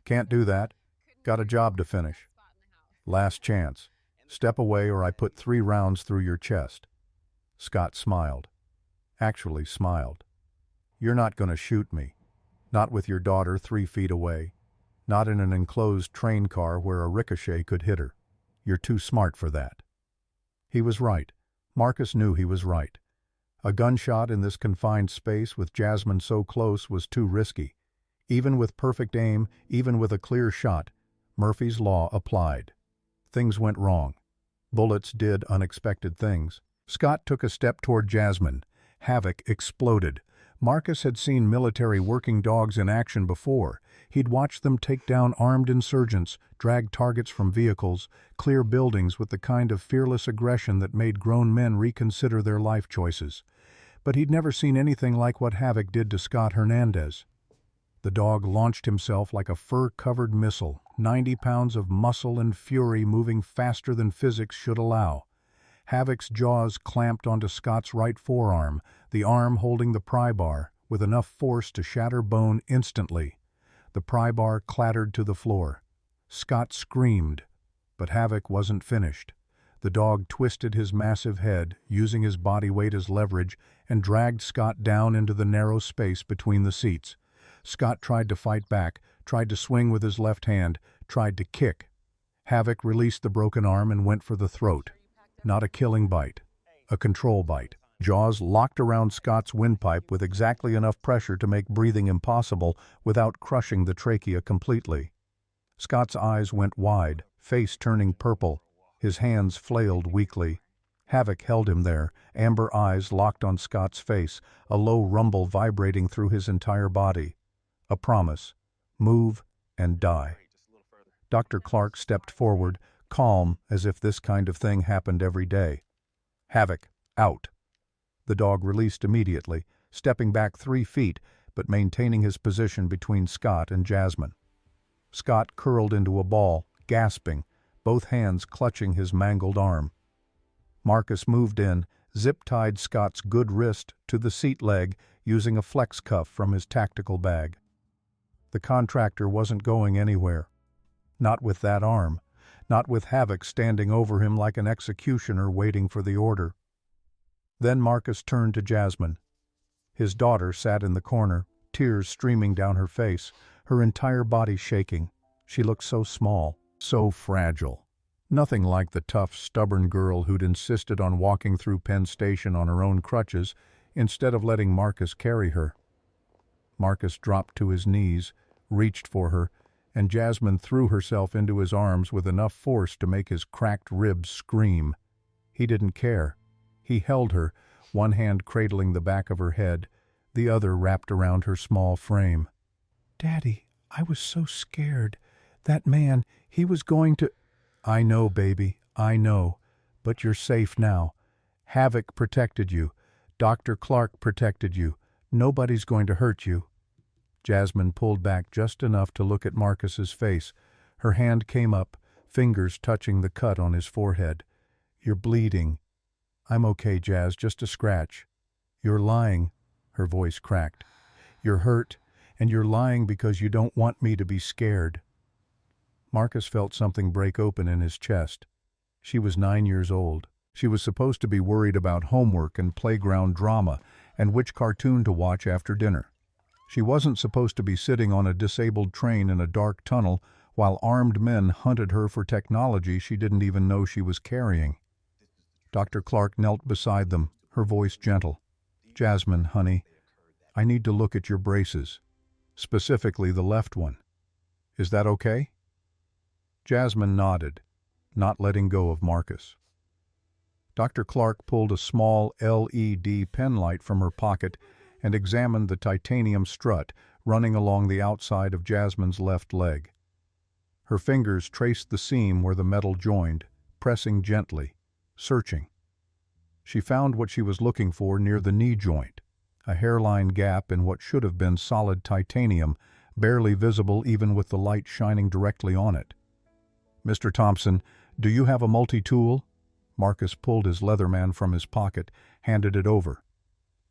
"Can't do that. Got a job to finish." "Last chance. Step away or I put 3 rounds through your chest." Scott smiled. Actually smiled. "You're not going to shoot me. Not with your daughter 3 feet away. Not in an enclosed train car where a ricochet could hit her. You're too smart for that." He was right. Marcus knew he was right. A gunshot in this confined space with Jasmine so close was too risky. Even with perfect aim, even with a clear shot, Murphy's Law applied. Things went wrong. Bullets did unexpected things. Scott took a step toward Jasmine. Havoc exploded. Marcus had seen military working dogs in action before. He'd watched them take down armed insurgents, drag targets from vehicles, clear buildings with the kind of fearless aggression that made grown men reconsider their life choices. But he'd never seen anything like what Havoc did to Scott Hernandez. The dog launched himself like a fur-covered missile, 90 pounds of muscle and fury moving faster than physics should allow. Havoc's jaws clamped onto Scott's right forearm, the arm holding the pry bar, with enough force to shatter bone instantly. The pry bar clattered to the floor. Scott screamed, but Havoc wasn't finished. The dog twisted his massive head, using his body weight as leverage, and dragged Scott down into the narrow space between the seats. Scott tried to fight back, tried to swing with his left hand, tried to kick. Havoc released the broken arm and went for the throat. Not a killing bite, a control bite. Jaws locked around Scott's windpipe with exactly enough pressure to make breathing impossible without crushing the trachea completely. Scott's eyes went wide, face turning purple. His hands flailed weakly. Havoc held him there, amber eyes locked on Scott's face, a low rumble vibrating through his entire body. A promise: move and die. Dr. Clark stepped forward, calm as if this kind of thing happened every day. "Havoc, out." The dog released immediately, stepping back 3 feet, but maintaining his position between Scott and Jasmine. Scott curled into a ball, gasping, both hands clutching his mangled arm. Marcus moved in, zip-tied Scott's good wrist to the seat leg using a flex cuff from his tactical bag. The contractor wasn't going anywhere. Not with that arm. Not with Havoc standing over him like an executioner waiting for the order. Then Marcus turned to Jasmine. His daughter sat in the corner, tears streaming down her face, her entire body shaking. She looked so small, so fragile. Nothing like the tough, stubborn girl who'd insisted on walking through Penn Station on her own crutches instead of letting Marcus carry her. Marcus dropped to his knees, reached for her, and Jasmine threw herself into his arms with enough force to make his cracked ribs scream. He didn't care. He held her, one hand cradling the back of her head, the other wrapped around her small frame. "Daddy, I was so scared. That man, he was going to—" "I know, baby, I know. But you're safe now. Havoc protected you. Dr. Clark protected you. Nobody's going to hurt you." Jasmine pulled back just enough to look at Marcus's face. Her hand came up, fingers touching the cut on his forehead. "You're bleeding." "I'm okay, Jazz, just a scratch." "You're lying." Her voice cracked. "You're hurt, and you're lying because you don't want me to be scared." Marcus felt something break open in his chest. She was 9 years old. She was supposed to be worried about homework and playground drama and which cartoon to watch after dinner. She wasn't supposed to be sitting on a disabled train in a dark tunnel while armed men hunted her for technology she didn't even know she was carrying. Dr. Clark knelt beside them, her voice gentle. "Jasmine, honey, I need to look at your braces, specifically the left one. Is that okay?" Jasmine nodded, not letting go of Marcus. Dr. Clark pulled a small LED pen light from her pocket and examined the titanium strut running along the outside of Jasmine's left leg. Her fingers traced the seam where the metal joined, pressing gently, searching. She found what she was looking for near the knee joint, a hairline gap in what should have been solid titanium, barely visible even with the light shining directly on it. "Mr. Thompson, do you have a multi-tool?" Marcus pulled his Leatherman from his pocket, handed it over.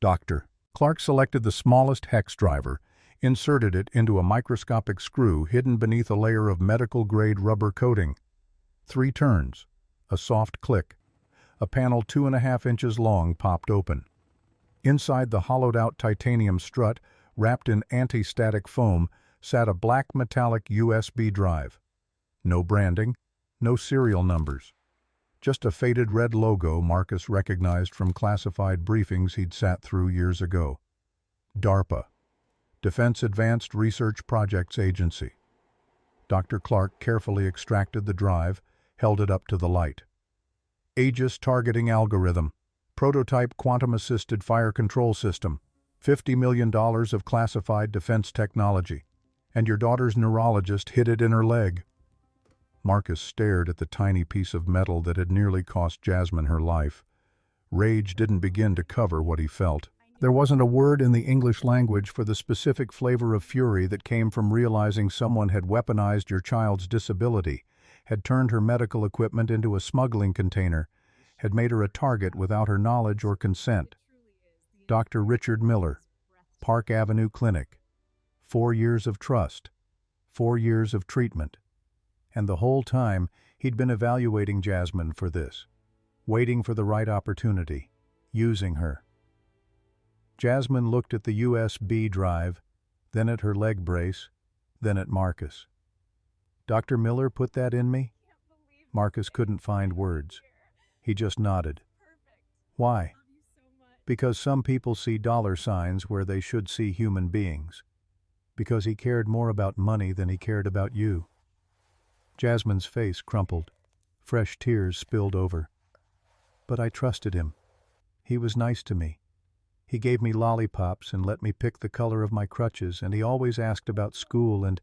"Doctor." Clark selected the smallest hex driver, inserted it into a microscopic screw hidden beneath a layer of medical-grade rubber coating. 3 turns. A soft click. A panel 2.5 inches long popped open. Inside the hollowed-out titanium strut, wrapped in anti-static foam, sat a black metallic USB drive. No branding, no serial numbers. Just a faded red logo Marcus recognized from classified briefings he'd sat through years ago. DARPA, Defense Advanced Research Projects Agency. Dr. Clark carefully extracted the drive, held it up to the light. "Aegis targeting algorithm. Prototype quantum-assisted fire control system. $50 million of classified defense technology. And your daughter's neurologist hid it in her leg." Marcus stared at the tiny piece of metal that had nearly cost Jasmine her life. Rage didn't begin to cover what he felt. There wasn't a word in the English language for the specific flavor of fury that came from realizing someone had weaponized your child's disability, had turned her medical equipment into a smuggling container, had made her a target without her knowledge or consent. Dr. Richard Miller, Park Avenue Clinic. 4 years of trust. 4 years of treatment. And the whole time, he'd been evaluating Jasmine for this, waiting for the right opportunity, using her. Jasmine looked at the USB drive, then at her leg brace, then at Marcus. "Dr. Miller put that in me?" Marcus couldn't find words. He just nodded. "Why?" "Because some people see dollar signs where they should see human beings. Because he cared more about money than he cared about you." Jasmine's face crumpled. Fresh tears spilled over. "But I trusted him. He was nice to me. He gave me lollipops and let me pick the color of my crutches, and he always asked about school and—"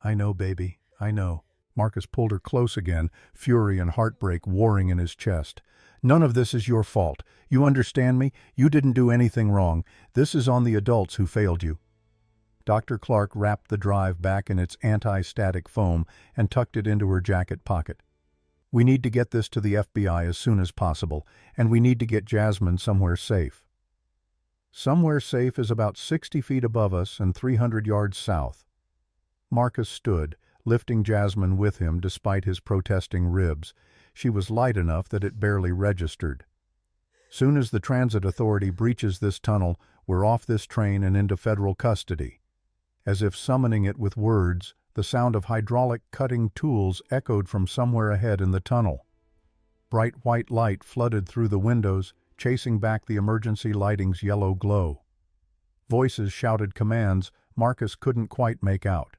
"I know, baby, I know." Marcus pulled her close again, fury and heartbreak warring in his chest. "None of this is your fault. You understand me? You didn't do anything wrong. This is on the adults who failed you." Dr. Clark wrapped the drive back in its anti-static foam and tucked it into her jacket pocket. "We need to get this to the FBI as soon as possible, and we need to get Jasmine somewhere safe." "Somewhere safe is about 60 feet above us and 300 yards south." Marcus stood, lifting Jasmine with him despite his protesting ribs. She was light enough that it barely registered. "Soon as the transit authority breaches this tunnel, we're off this train and into federal custody." As if summoning it with words, the sound of hydraulic cutting tools echoed from somewhere ahead in the tunnel. Bright white light flooded through the windows, chasing back the emergency lighting's yellow glow. Voices shouted commands Marcus couldn't quite make out.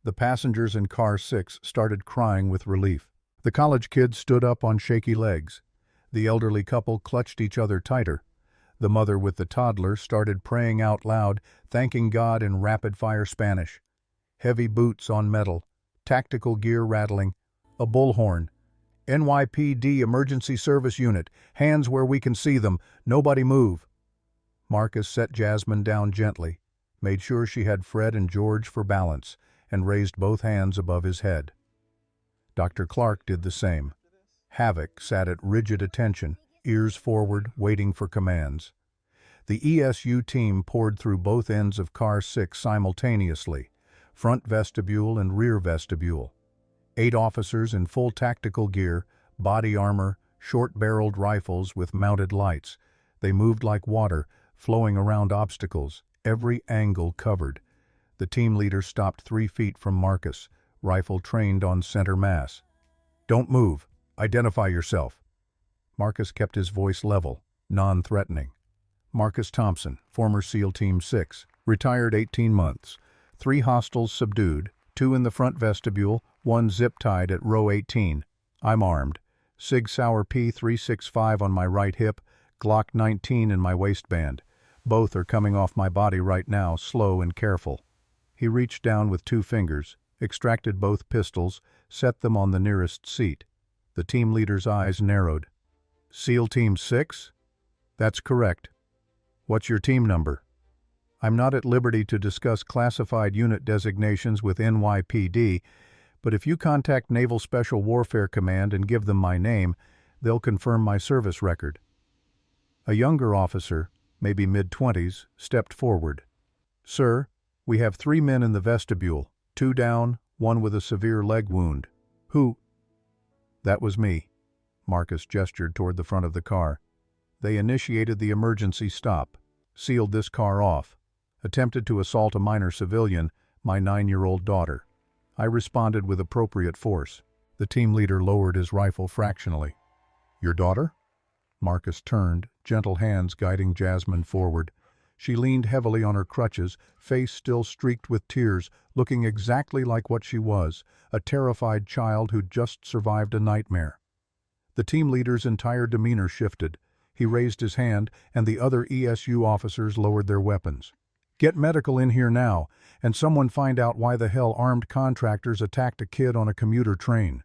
The passengers in car 6 started crying with relief. The college kids stood up on shaky legs. The elderly couple clutched each other tighter. The mother with the toddler started praying out loud, thanking God in rapid-fire Spanish. Heavy boots on metal, tactical gear rattling, a bullhorn. "NYPD Emergency Service Unit, hands where we can see them, nobody move." Marcus set Jasmine down gently, made sure she had Fred and George for balance, and raised both hands above his head. Dr. Clark did the same. Havoc sat at rigid attention, ears forward, waiting for commands. The ESU team poured through both ends of car 6 simultaneously, front vestibule and rear vestibule. 8 officers in full tactical gear, body armor, short-barreled rifles with mounted lights. They moved like water, flowing around obstacles, every angle covered. The team leader stopped 3 feet from Marcus, rifle trained on center mass. "Don't move. Identify yourself." Marcus kept his voice level, non-threatening. "Marcus Thompson, former SEAL Team 6, retired 18 months. 3 hostiles subdued, 2 in the front vestibule, 1 zip-tied at row 18. I'm armed. Sig Sauer P365 on my right hip, Glock 19 in my waistband. Both are coming off my body right now, slow and careful." He reached down with 2 fingers, extracted both pistols, set them on the nearest seat. The team leader's eyes narrowed. "SEAL Team 6? That's correct. What's your team number?" I'm not at liberty to discuss classified unit designations with NYPD, but if you contact Naval Special Warfare Command and give them my name, they'll confirm my service record." A younger officer, maybe mid-20s, stepped forward. "Sir, we have 3 men in the vestibule, 2 down, 1 with a severe leg wound. Who—" "That was me." Marcus gestured toward the front of the car. "They initiated the emergency stop, sealed this car off, attempted to assault a minor civilian, my 9-year-old daughter. I responded with appropriate force." The team leader lowered his rifle fractionally. "Your daughter?" Marcus turned, gentle hands guiding Jasmine forward. She leaned heavily on her crutches, face still streaked with tears, looking exactly like what she was, a terrified child who'd just survived a nightmare. The team leader's entire demeanor shifted. He raised his hand, and the other ESU officers lowered their weapons. "Get medical in here now, and someone find out why the hell armed contractors attacked a kid on a commuter train."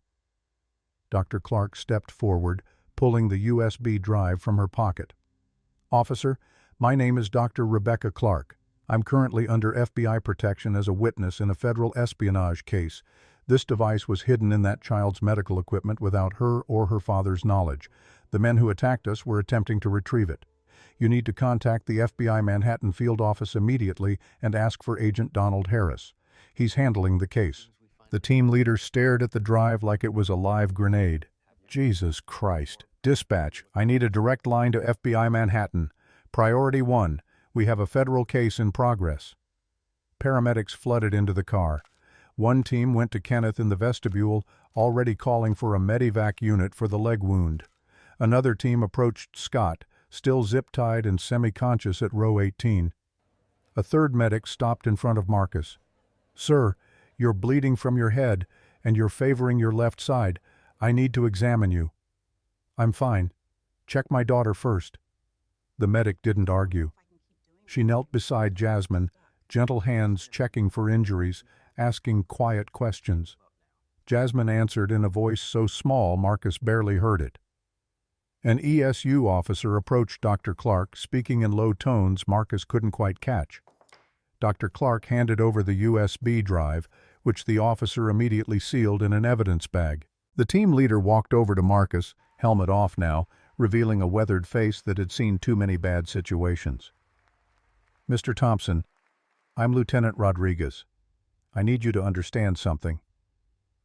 Dr. Clark stepped forward, pulling the USB drive from her pocket. "Officer, my name is Dr. Rebecca Clark. I'm currently under FBI protection as a witness in a federal espionage case. This device was hidden in that child's medical equipment without her or her father's knowledge. The men who attacked us were attempting to retrieve it. You need to contact the FBI Manhattan field office immediately and ask for Agent Donald Harris. He's handling the case." The team leader stared at the drive like it was a live grenade. "Jesus Christ. Dispatch, I need a direct line to FBI Manhattan. Priority 1, we have a federal case in progress." Paramedics flooded into the car. One team went to Kenneth in the vestibule, already calling for a medevac unit for the leg wound. Another team approached Scott, still zip-tied and semi-conscious at row 18. A third medic stopped in front of Marcus. "Sir, you're bleeding from your head, and you're favoring your left side. I need to examine you." "I'm fine. Check my daughter first." The medic didn't argue. She knelt beside Jasmine, gentle hands checking for injuries, asking quiet questions. Jasmine answered in a voice so small Marcus barely heard it. An ESU officer approached Dr. Clark, speaking in low tones Marcus couldn't quite catch. Dr. Clark handed over the USB drive, which the officer immediately sealed in an evidence bag. The team leader walked over to Marcus, helmet off now, revealing a weathered face that had seen too many bad situations. "Mr. Thompson, I'm Lieutenant Rodriguez. I need you to understand something.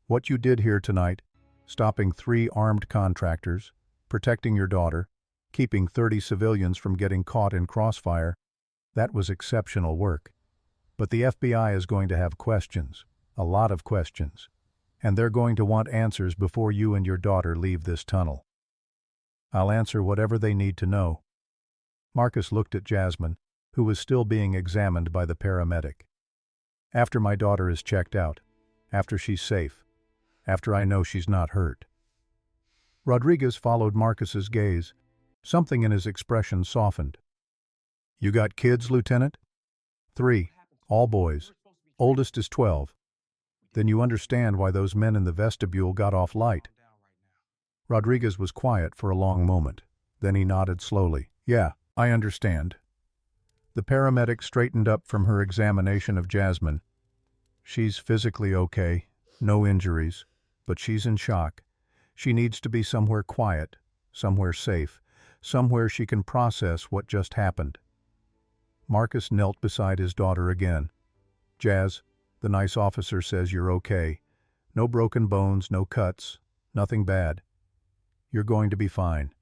What you did here tonight, stopping 3 armed contractors, protecting your daughter, keeping 30 civilians from getting caught in crossfire, that was exceptional work. But the FBI is going to have questions, a lot of questions, and they're going to want answers before you and your daughter leave this tunnel. I'll answer whatever they need to know." Marcus looked at Jasmine, who was still being examined by the paramedic. "After my daughter is checked out, after she's safe, after I know she's not hurt." Rodriguez followed Marcus's gaze. Something in his expression softened. "You got kids, Lieutenant?" 3, all boys. Oldest is 12. Then you understand why those men in the vestibule got off light." Rodriguez was quiet for a long moment. Then he nodded slowly. "Yeah, I understand." The paramedic straightened up from her examination of Jasmine. "She's physically okay, no injuries, but she's in shock. She needs to be somewhere quiet, somewhere safe, somewhere she can process what just happened." Marcus knelt beside his daughter again. "Jazz, the nice officer says you're okay. No broken bones, no cuts, nothing bad. You're going to be fine."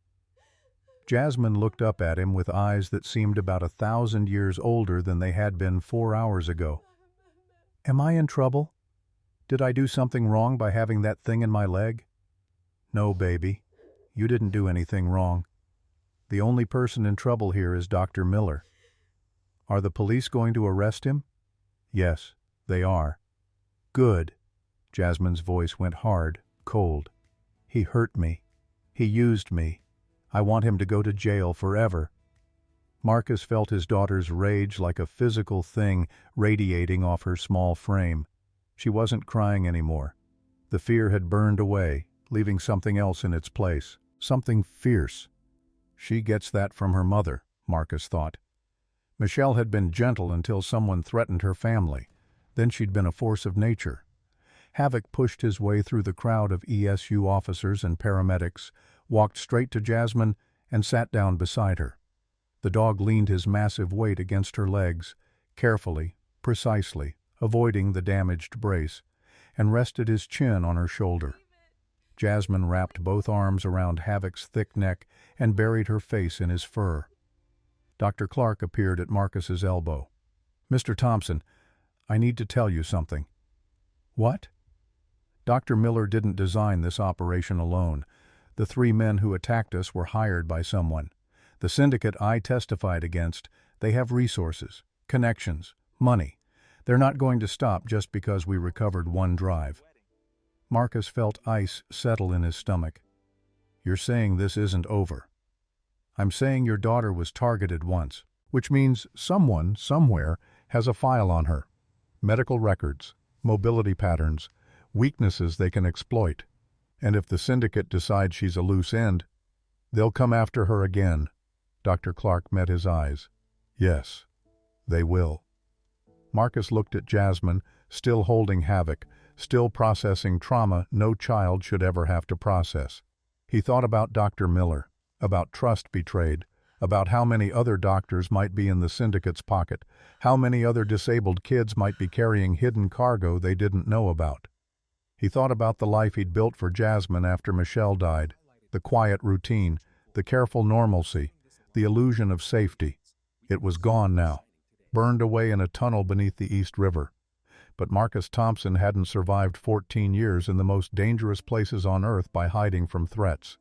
Jasmine looked up at him with eyes that seemed about 1,000 years older than they had been 4 hours ago. "Am I in trouble? Did I do something wrong by having that thing in my leg?" "No, baby. You didn't do anything wrong. The only person in trouble here is Dr. Miller." "Are the police going to arrest him?" "Yes, they are." "Good." Jasmine's voice went hard, cold. "He hurt me. He used me. I want him to go to jail forever." Marcus felt his daughter's rage like a physical thing radiating off her small frame. She wasn't crying anymore. The fear had burned away, leaving something else in its place, something fierce. She gets that from her mother, Marcus thought. Michelle had been gentle until someone threatened her family. Then she'd been a force of nature. Havoc pushed his way through the crowd of ESU officers and paramedics, walked straight to Jasmine, and sat down beside her. The dog leaned his massive weight against her legs, carefully, precisely, avoiding the damaged brace, and rested his chin on her shoulder. Jasmine wrapped both arms around Havoc's thick neck and buried her face in his fur. Dr. Clark appeared at Marcus's elbow. "Mr. Thompson, I need to tell you something." "What?" "Dr. Miller didn't design this operation alone. The 3 men who attacked us were hired by someone. The syndicate I testified against, they have resources, connections, money. They're not going to stop just because we recovered one drive." Marcus felt ice settle in his stomach. "You're saying this isn't over?" "I'm saying your daughter was targeted once, which means someone, somewhere, has a file on her. Medical records, mobility patterns, weaknesses they can exploit. And if the syndicate decides she's a loose end, they'll come after her again." Dr. Clark met his eyes. "Yes, they will." Marcus looked at Jasmine, still holding Havoc, still processing trauma no child should ever have to process. He thought about Dr. Miller, about trust betrayed, about how many other doctors might be in the syndicate's pocket, how many other disabled kids might be carrying hidden cargo they didn't know about. He thought about the life he'd built for Jasmine after Michelle died, the quiet routine, the careful normalcy, the illusion of safety. It was gone now, burned away in a tunnel beneath the East River. But Marcus Thompson hadn't survived 14 years in the most dangerous places on Earth by hiding from threats.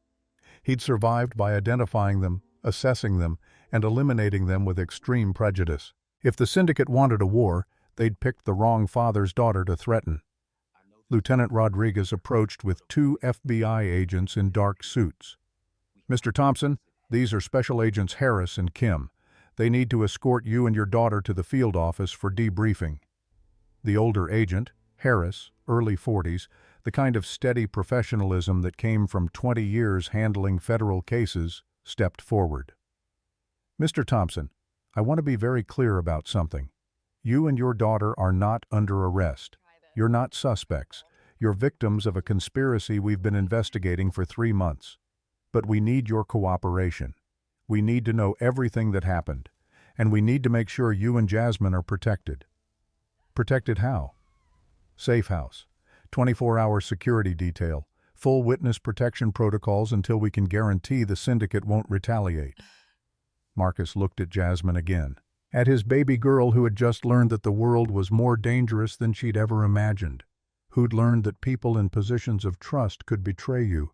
He'd survived by identifying them, assessing them, and eliminating them with extreme prejudice. If the syndicate wanted a war, they'd picked the wrong father's daughter to threaten. Lieutenant Rodriguez approached with 2 FBI agents in dark suits. "Mr. Thompson, these are Special Agents Harris and Kim. They need to escort you and your daughter to the field office for debriefing." The older agent, Harris, early 40s, the kind of steady professionalism that came from 20 years handling federal cases, stepped forward. "Mr. Thompson, I want to be very clear about something. You and your daughter are not under arrest. You're not suspects. You're victims of a conspiracy we've been investigating for 3 months. But we need your cooperation. We need to know everything that happened. And we need to make sure you and Jasmine are protected." "Protected how?" "Safe house, 24-hour security detail, full witness protection protocols until we can guarantee the syndicate won't retaliate." Marcus looked at Jasmine again, at his baby girl who had just learned that the world was more dangerous than she'd ever imagined, who'd learned that people in positions of trust could betray you,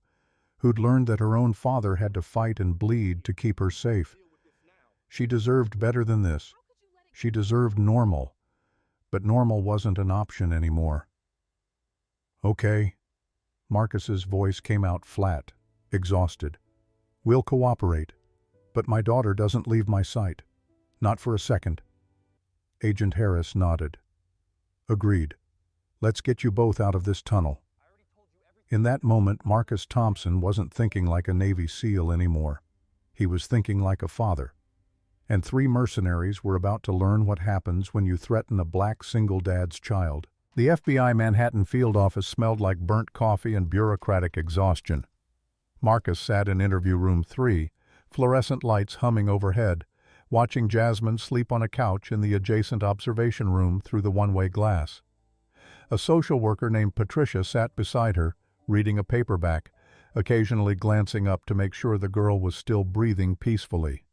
who'd learned that her own father had to fight and bleed to keep her safe. She deserved better than this. She deserved normal. But normal wasn't an option anymore. "Okay." Marcus's voice came out flat, exhausted. "We'll cooperate. But my daughter doesn't leave my sight. Not for a second." Agent Harris nodded. "Agreed. Let's get you both out of this tunnel." In that moment, Marcus Thompson wasn't thinking like a Navy SEAL anymore. He was thinking like a father. And 3 mercenaries were about to learn what happens when you threaten a black single dad's child. The FBI Manhattan field office smelled like burnt coffee and bureaucratic exhaustion. Marcus sat in interview room 3, fluorescent lights humming overhead, watching Jasmine sleep on a couch in the adjacent observation room through the one-way glass. A social worker named Patricia sat beside her, reading a paperback, occasionally glancing up to make sure the girl was still breathing peacefully.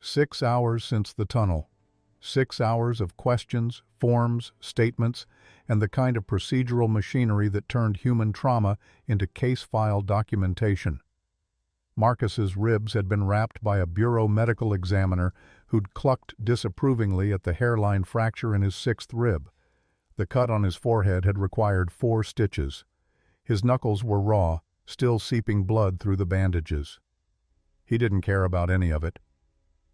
6 hours since the tunnel. 6 hours of questions, forms, statements, and the kind of procedural machinery that turned human trauma into case file documentation. Marcus's ribs had been wrapped by a bureau medical examiner who'd clucked disapprovingly at the hairline fracture in his 6th rib. The cut on his forehead had required 4 stitches. His knuckles were raw, still seeping blood through the bandages. He didn't care about any of it.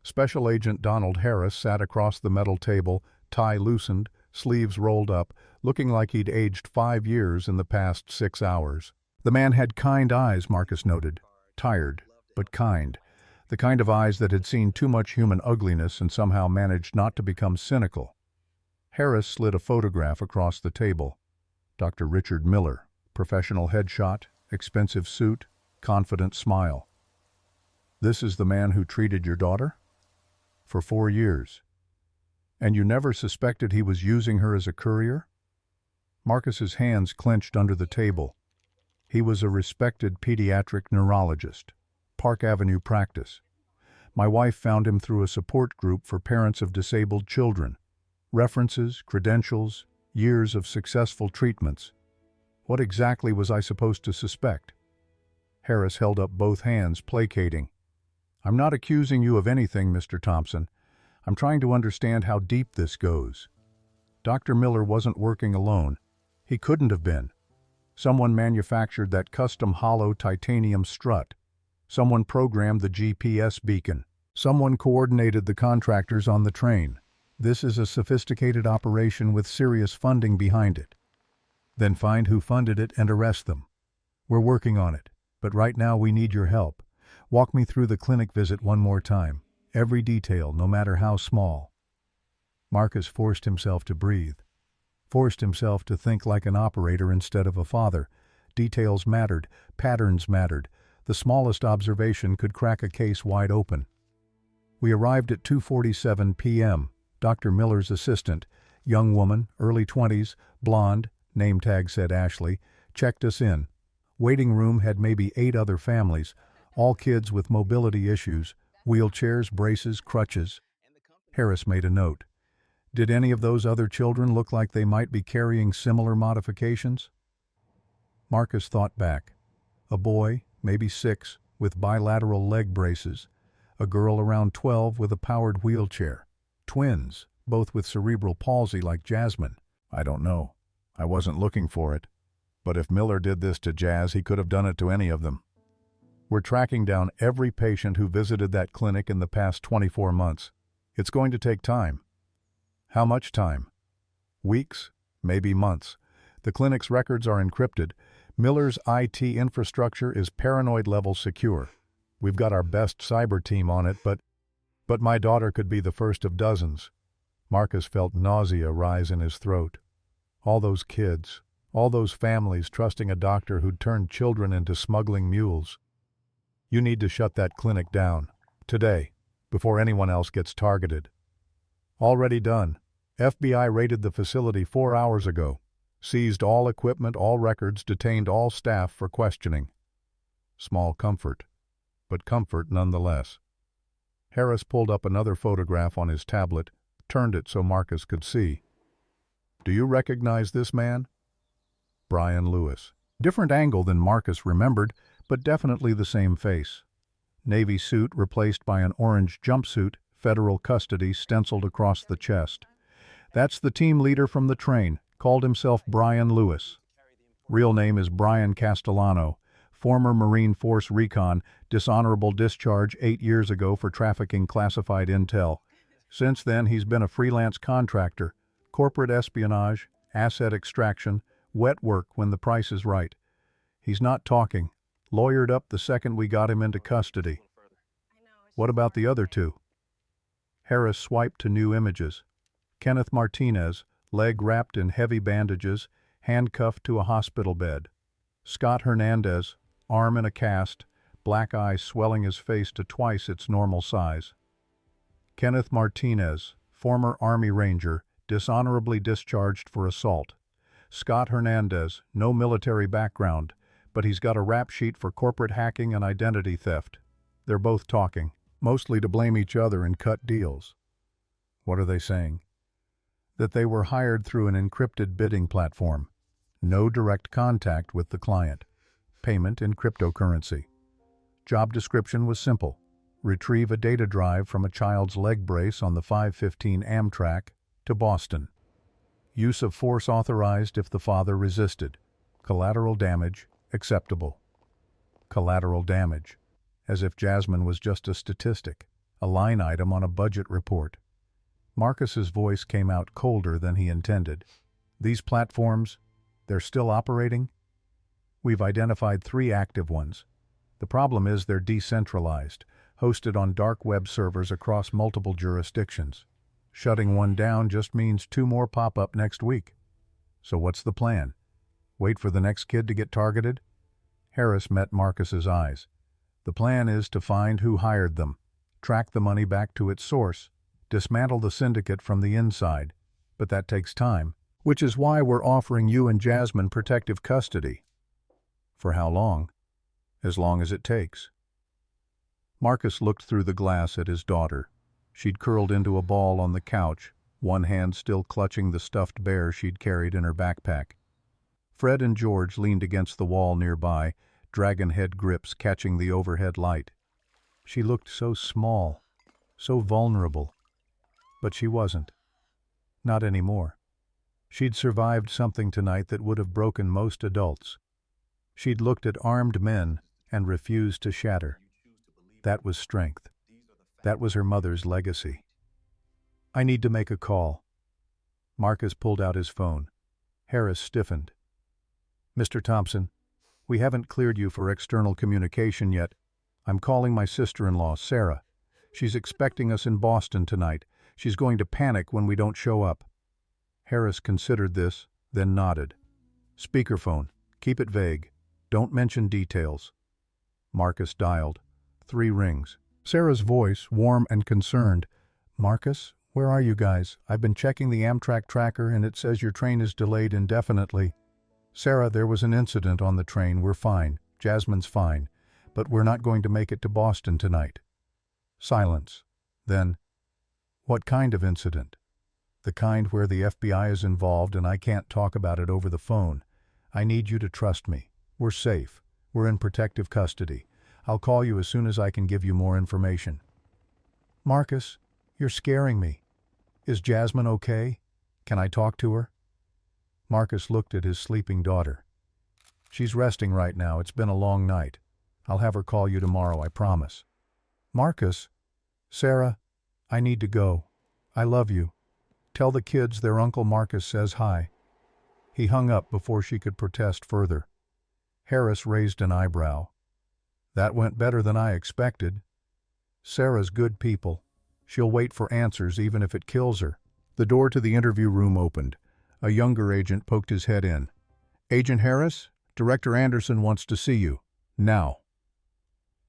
Special Agent Donald Harris sat across the metal table, tie loosened, sleeves rolled up, looking like he'd aged 5 years in the past 6 hours. The man had kind eyes, Marcus noted. Tired, but kind. The kind of eyes that had seen too much human ugliness and somehow managed not to become cynical. Harris slid a photograph across the table. Dr. Richard Miller, professional headshot, expensive suit, confident smile. This is the man who treated your daughter? For 4 years. And you never suspected he was using her as a courier? Marcus's hands clenched under the table. He was a respected pediatric neurologist. Park Avenue practice. My wife found him through a support group for parents of disabled children. References, credentials, years of successful treatments. What exactly was I supposed to suspect? Harris held up both hands, placating. I'm not accusing you of anything, Mr. Thompson. I'm trying to understand how deep this goes. Dr. Miller wasn't working alone. He couldn't have been. Someone manufactured that custom hollow titanium strut. Someone programmed the GPS beacon. Someone coordinated the contractors on the train. This is a sophisticated operation with serious funding behind it. Then find who funded it and arrest them. We're working on it, but right now we need your help. Walk me through the clinic visit one more time. Every detail, no matter how small. Marcus forced himself to breathe. Forced himself to think like an operator instead of a father. Details mattered. Patterns mattered. The smallest observation could crack a case wide open. We arrived at 2:47 p.m. Dr. Miller's assistant, young woman, early 20s, blonde, name tag said Ashley, checked us in. Waiting room had maybe 8 other families, all kids with mobility issues, wheelchairs, braces, crutches. Harris made a note. Did any of those other children look like they might be carrying similar modifications? Marcus thought back. A boy, maybe 6, with bilateral leg braces. A girl around 12 with a powered wheelchair. Twins, both with cerebral palsy like Jasmine. I don't know. I wasn't looking for it. But if Miller did this to Jazz, he could have done it to any of them. We're tracking down every patient who visited that clinic in the past 24 months. It's going to take time. How much time? Weeks? Maybe months. The clinic's records are encrypted. Miller's IT infrastructure is paranoid-level secure. We've got our best cyber team on it, but my daughter could be the first of dozens. Marcus felt nausea rise in his throat. All those kids, all those families trusting a doctor who'd turned children into smuggling mules. You need to shut that clinic down. Today, before anyone else gets targeted. Already done. FBI raided the facility 4 hours ago. Seized all equipment, all records, detained all staff for questioning. Small comfort, but comfort nonetheless. Harris pulled up another photograph on his tablet, turned it so Marcus could see. Do you recognize this man? Brian Lewis. Different angle than Marcus remembered, but definitely the same face. Navy suit replaced by an orange jumpsuit, federal custody stenciled across the chest. That's the team leader from the train, called himself Brian Lewis. Real name is Brian Castellano, former Marine Force Recon, dishonorable discharge 8 years ago for trafficking classified intel. Since then, he's been a freelance contractor, corporate espionage, asset extraction, wet work when the price is right. He's not talking. Lawyered up the second we got him into custody. What about the other 2? Harris swiped to new images. Kenneth Martinez, leg wrapped in heavy bandages, handcuffed to a hospital bed. Scott Hernandez, arm in a cast, black eyes swelling his face to twice its normal size. Kenneth Martinez, former Army Ranger, dishonorably discharged for assault. Scott Hernandez, no military background, but he's got a rap sheet for corporate hacking and identity theft. They're both talking, mostly to blame each other and cut deals. What are they saying? That they were hired through an encrypted bidding platform. No direct contact with the client. Payment in cryptocurrency. Job description was simple. Retrieve a data drive from a child's leg brace on the 5:15 Amtrak to Boston. Use of force authorized if the father resisted. Collateral damage acceptable. Collateral damage. As if Jasmine was just a statistic, a line item on a budget report. Marcus's voice came out colder than he intended. These platforms, they're still operating? We've identified 3 active ones. The problem is they're decentralized. hosted on dark web servers across multiple jurisdictions. Shutting one down just means two more pop up next week. So what's the plan? Wait for the next kid to get targeted? Harris met Marcus's eyes. The plan is to find who hired them, track the money back to its source, dismantle the syndicate from the inside. But that takes time, which is why we're offering you and Jasmine protective custody. For how long? As long as it takes. Marcus looked through the glass at his daughter. She'd curled into a ball on the couch, one hand still clutching the stuffed bear she'd carried in her backpack. Fred and George leaned against the wall nearby, dragon head grips catching the overhead light. She looked so small, so vulnerable. But she wasn't. Not anymore. She'd survived something tonight that would have broken most adults. She'd looked at armed men and refused to shatter. That was strength. That was her mother's legacy. I need to make a call. Marcus pulled out his phone. Harris stiffened. Mr. Thompson, we haven't cleared you for external communication yet. I'm calling my sister-in-law, Sarah. She's expecting us in Boston tonight. She's going to panic when we don't show up. Harris considered this, then nodded. Speakerphone. Keep it vague. Don't mention details. Marcus dialed. 3 rings. Sarah's voice, warm and concerned. Marcus, where are you guys? I've been checking the Amtrak tracker and it says your train is delayed indefinitely. Sarah, there was an incident on the train. We're fine. Jasmine's fine. But we're not going to make it to Boston tonight. Silence. Then, what kind of incident? The kind where the FBI is involved and I can't talk about it over the phone. I need you to trust me. We're safe. We're in protective custody. I'll call you as soon as I can give you more information. Marcus, you're scaring me. Is Jasmine okay? Can I talk to her? Marcus looked at his sleeping daughter. She's resting right now. It's been a long night. I'll have her call you tomorrow, I promise. Marcus, Sarah, I need to go. I love you. Tell the kids their Uncle Marcus says hi. He hung up before she could protest further. Harris raised an eyebrow. That went better than I expected. Sarah's good people. She'll wait for answers even if it kills her. The door to the interview room opened. A younger agent poked his head in. Agent Harris, Director Anderson wants to see you. Now.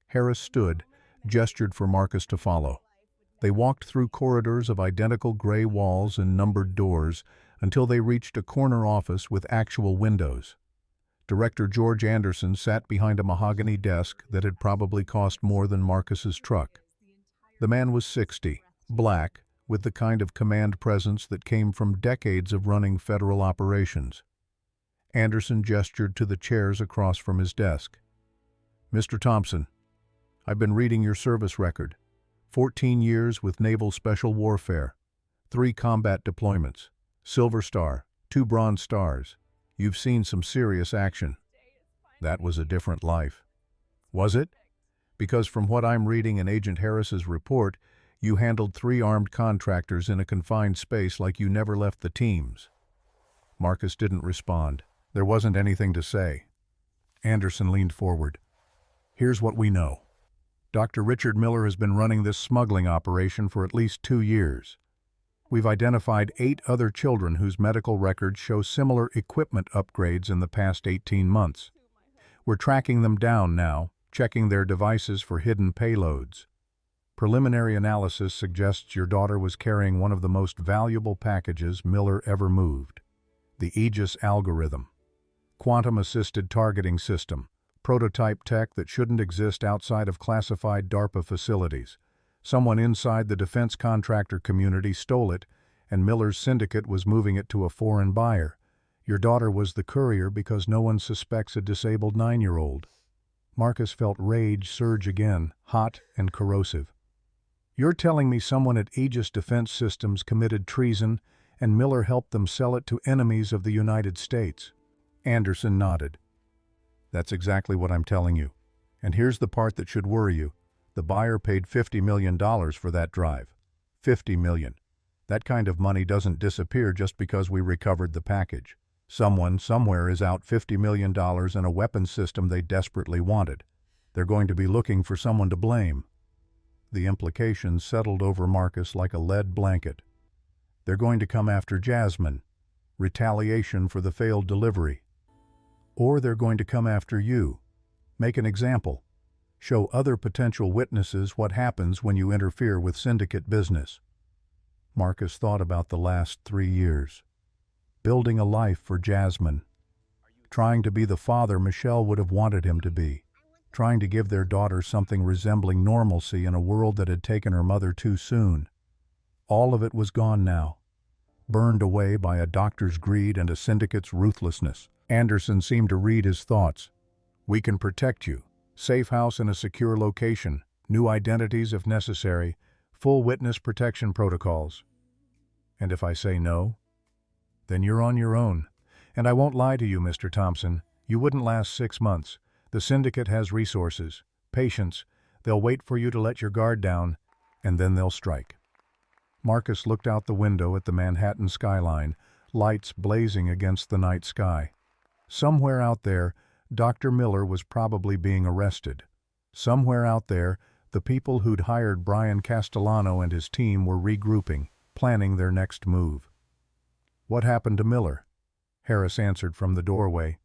Harris stood, gestured for Marcus to follow. They walked through corridors of identical gray walls and numbered doors until they reached a corner office with actual windows. Director George Anderson sat behind a mahogany desk that had probably cost more than Marcus's truck. The man was 60, black, with the kind of command presence that came from decades of running federal operations. Anderson gestured to the chairs across from his desk. Mr. Thompson, I've been reading your service record. 14 years with Naval Special Warfare, 3 combat deployments, Silver Star, 2 Bronze Stars. You've seen some serious action. That was a different life. Was it? Because from what I'm reading in Agent Harris's report, you handled 3 armed contractors in a confined space like you never left the teams. Marcus didn't respond. There wasn't anything to say. Anderson leaned forward. Here's what we know. Dr. Richard Miller has been running this smuggling operation for at least 2 years. We've identified 8 other children whose medical records show similar equipment upgrades in the past 18 months. We're tracking them down now, checking their devices for hidden payloads. Preliminary analysis suggests your daughter was carrying one of the most valuable packages Miller ever moved. The Aegis algorithm. Quantum-assisted targeting system. Prototype tech that shouldn't exist outside of classified DARPA facilities. Someone inside the defense contractor community stole it, and Miller's syndicate was moving it to a foreign buyer. Your daughter was the courier because no one suspects a disabled 9-year-old. Marcus felt rage surge again, hot and corrosive. You're telling me someone at Aegis Defense Systems committed treason and Miller helped them sell it to enemies of the United States? Anderson nodded. That's exactly what I'm telling you. And here's the part that should worry you. The buyer paid $50 million for that drive. $50 million. That kind of money doesn't disappear just because we recovered the package. Someone, somewhere is out $50 million in a weapons system they desperately wanted. They're going to be looking for someone to blame. the implications settled over Marcus like a lead blanket. They're going to come after Jasmine, retaliation for the failed delivery. Or they're going to come after you, make an example, show other potential witnesses what happens when you interfere with syndicate business. Marcus thought about the last 3 years. Building a life for Jasmine. Trying to be the father Michelle would have wanted him to be. Trying to give their daughter something resembling normalcy in a world that had taken her mother too soon. All of it was gone now. Burned away by a doctor's greed and a syndicate's ruthlessness. Anderson seemed to read his thoughts. We can protect you. Safe house in a secure location. New identities if necessary. Full witness protection protocols. And if I say no? Then you're on your own. And I won't lie to you, Mr. Thompson. You wouldn't last 6 months. The syndicate has resources, patience. They'll wait for you to let your guard down, and then they'll strike. Marcus looked out the window at the Manhattan skyline, lights blazing against the night sky. Somewhere out there, Dr. Miller was probably being arrested. Somewhere out there, the people who'd hired Brian Castellano and his team were regrouping, planning their next move. What happened to Miller? Harris answered from the doorway.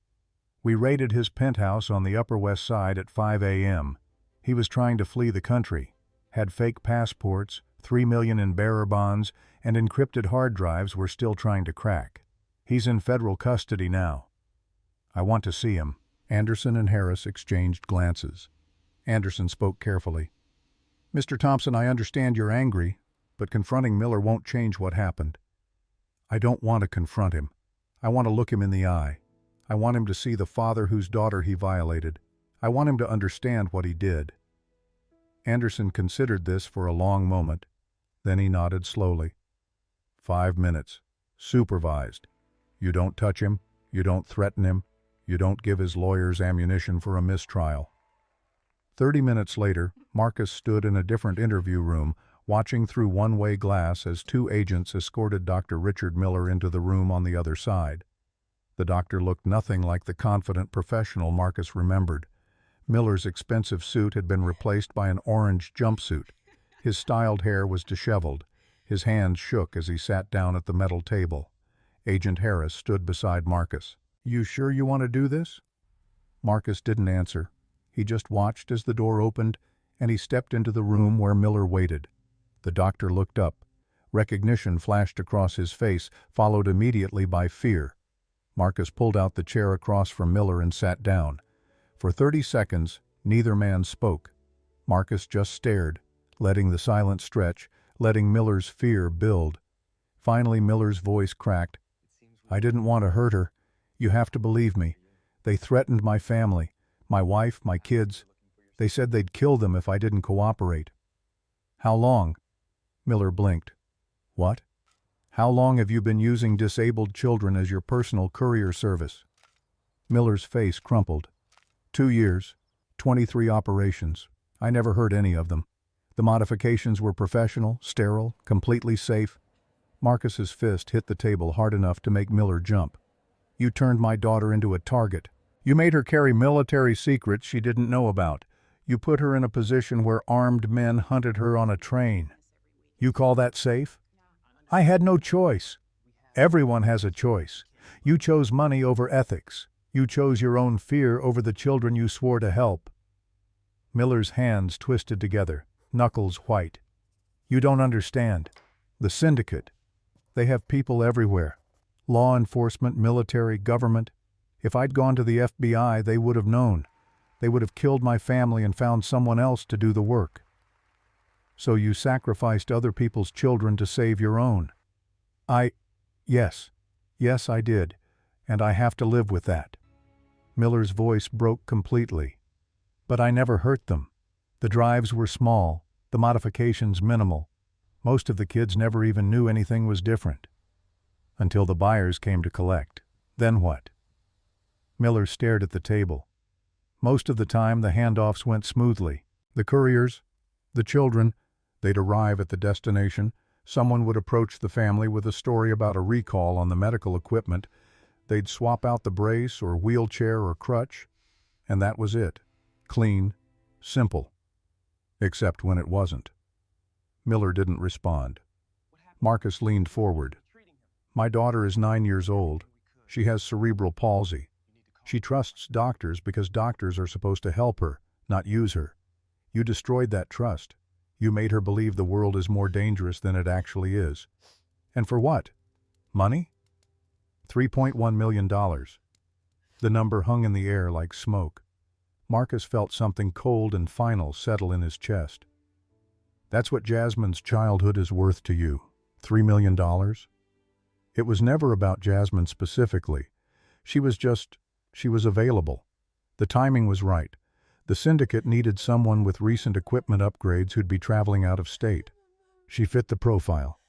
We raided his penthouse on the Upper West Side at 5 a.m. He was trying to flee the country, had fake passports, $3 million in bearer bonds, and encrypted hard drives we're still trying to crack. He's in federal custody now. I want to see him. Anderson and Harris exchanged glances. Anderson spoke carefully. Mr. Thompson, I understand you're angry, but confronting Miller won't change what happened. I don't want to confront him. I want to look him in the eye. I want him to see the father whose daughter he violated. I want him to understand what he did. Anderson considered this for a long moment. Then he nodded slowly. 5 minutes. Supervised. You don't touch him. You don't threaten him. You don't give his lawyers ammunition for a mistrial. 30 minutes later, Marcus stood in a different interview room, watching through one-way glass as 2 agents escorted Dr. Richard Miller into the room on the other side. The doctor looked nothing like the confident professional Marcus remembered. Miller's expensive suit had been replaced by an orange jumpsuit. His styled hair was disheveled. His hands shook as he sat down at the metal table. Agent Harris stood beside Marcus. You sure you want to do this? Marcus didn't answer. He just watched as the door opened, and he stepped into the room where Miller waited. The doctor looked up. Recognition flashed across his face, followed immediately by fear. Marcus pulled out the chair across from Miller and sat down. For 30 seconds, neither man spoke. Marcus just stared, letting the silence stretch, letting Miller's fear build. Finally, Miller's voice cracked. I didn't want to hurt her. You have to believe me. They threatened my family, my wife, my kids. They said they'd kill them if I didn't cooperate. How long? Miller blinked. What? How long have you been using disabled children as your personal courier service? Miller's face crumpled. 2 years, 23 operations. I never heard any of them. The modifications were professional, sterile, completely safe. Marcus's fist hit the table hard enough to make Miller jump. You turned my daughter into a target. You made her carry military secrets she didn't know about. You put her in a position where armed men hunted her on a train. You call that safe? I had no choice. Everyone has a choice. You chose money over ethics. You chose your own fear over the children you swore to help. Miller's hands twisted together, knuckles white. You don't understand. The syndicate. They have people everywhere. Law enforcement, military, government. If I'd gone to the FBI, they would have known. They would have killed my family and found someone else to do the work. So you sacrificed other people's children to save your own. Yes. Yes, I did. And I have to live with that. Miller's voice broke completely. But I never hurt them. The drives were small, the modifications minimal. Most of the kids never even knew anything was different. Until the buyers came to collect. Then what? Miller stared at the table. Most of the time the handoffs went smoothly. The couriers, the children, they'd arrive at the destination. Someone would approach the family with a story about a recall on the medical equipment. They'd swap out the brace or wheelchair or crutch, and that was it. Clean, simple. Except when it wasn't. Miller didn't respond. Marcus leaned forward. My daughter is 9 years old. She has cerebral palsy. She trusts doctors because doctors are supposed to help her, not use her. You destroyed that trust. You made her believe the world is more dangerous than it actually is. And for what? Money? $3.1 million. The number hung in the air like smoke. Marcus felt something cold and final settle in his chest. That's what Jasmine's childhood is worth to you. $3 million? It was never about Jasmine specifically. She was available. The timing was right. The syndicate needed someone with recent equipment upgrades who'd be traveling out of state. She fit the profile.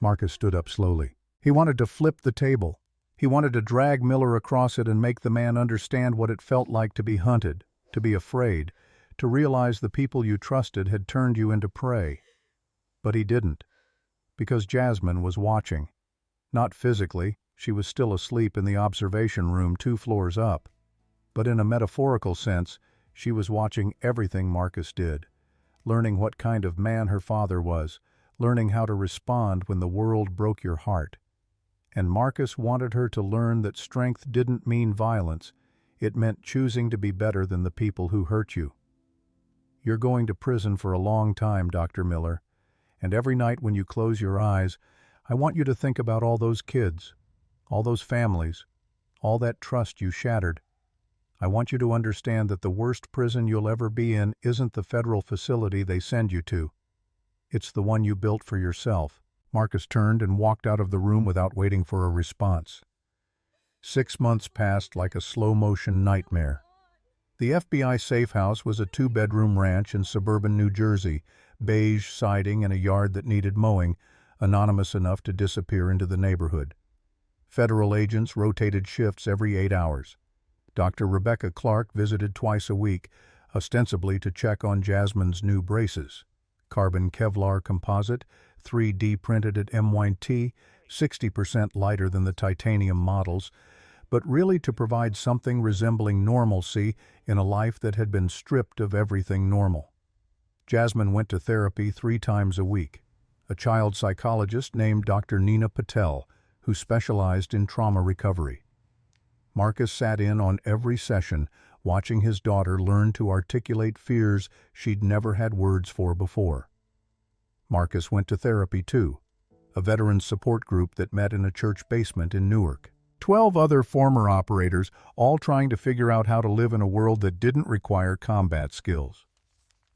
Marcus stood up slowly. He wanted to flip the table. He wanted to drag Miller across it and make the man understand what it felt like to be hunted, to be afraid, to realize the people you trusted had turned you into prey. But he didn't, because Jasmine was watching. Not physically, she was still asleep in the observation room 2 floors up, but in a metaphorical sense, she was watching everything Marcus did, learning what kind of man her father was, learning how to respond when the world broke your heart. And Marcus wanted her to learn that strength didn't mean violence, it meant choosing to be better than the people who hurt you. You're going to prison for a long time, Dr. Miller, and every night when you close your eyes, I want you to think about all those kids, all those families, all that trust you shattered. I want you to understand that the worst prison you'll ever be in isn't the federal facility they send you to. It's the one you built for yourself. Marcus turned and walked out of the room without waiting for a response. 6 months passed like a slow-motion nightmare. The FBI safe house was a 2-bedroom ranch in suburban New Jersey, beige siding and a yard that needed mowing, anonymous enough to disappear into the neighborhood. Federal agents rotated shifts every 8 hours. Dr. Rebecca Clark visited twice a week, ostensibly to check on Jasmine's new braces. Carbon Kevlar composite, 3D printed at MIT, 60% lighter than the titanium models, but really to provide something resembling normalcy in a life that had been stripped of everything normal. Jasmine went to therapy 3 times a week. A child psychologist named Dr. Nina Patel, who specialized in trauma recovery. Marcus sat in on every session, watching his daughter learn to articulate fears she'd never had words for before. Marcus went to therapy too, a veterans support group that met in a church basement in Newark. 12 other former operators, all trying to figure out how to live in a world that didn't require combat skills.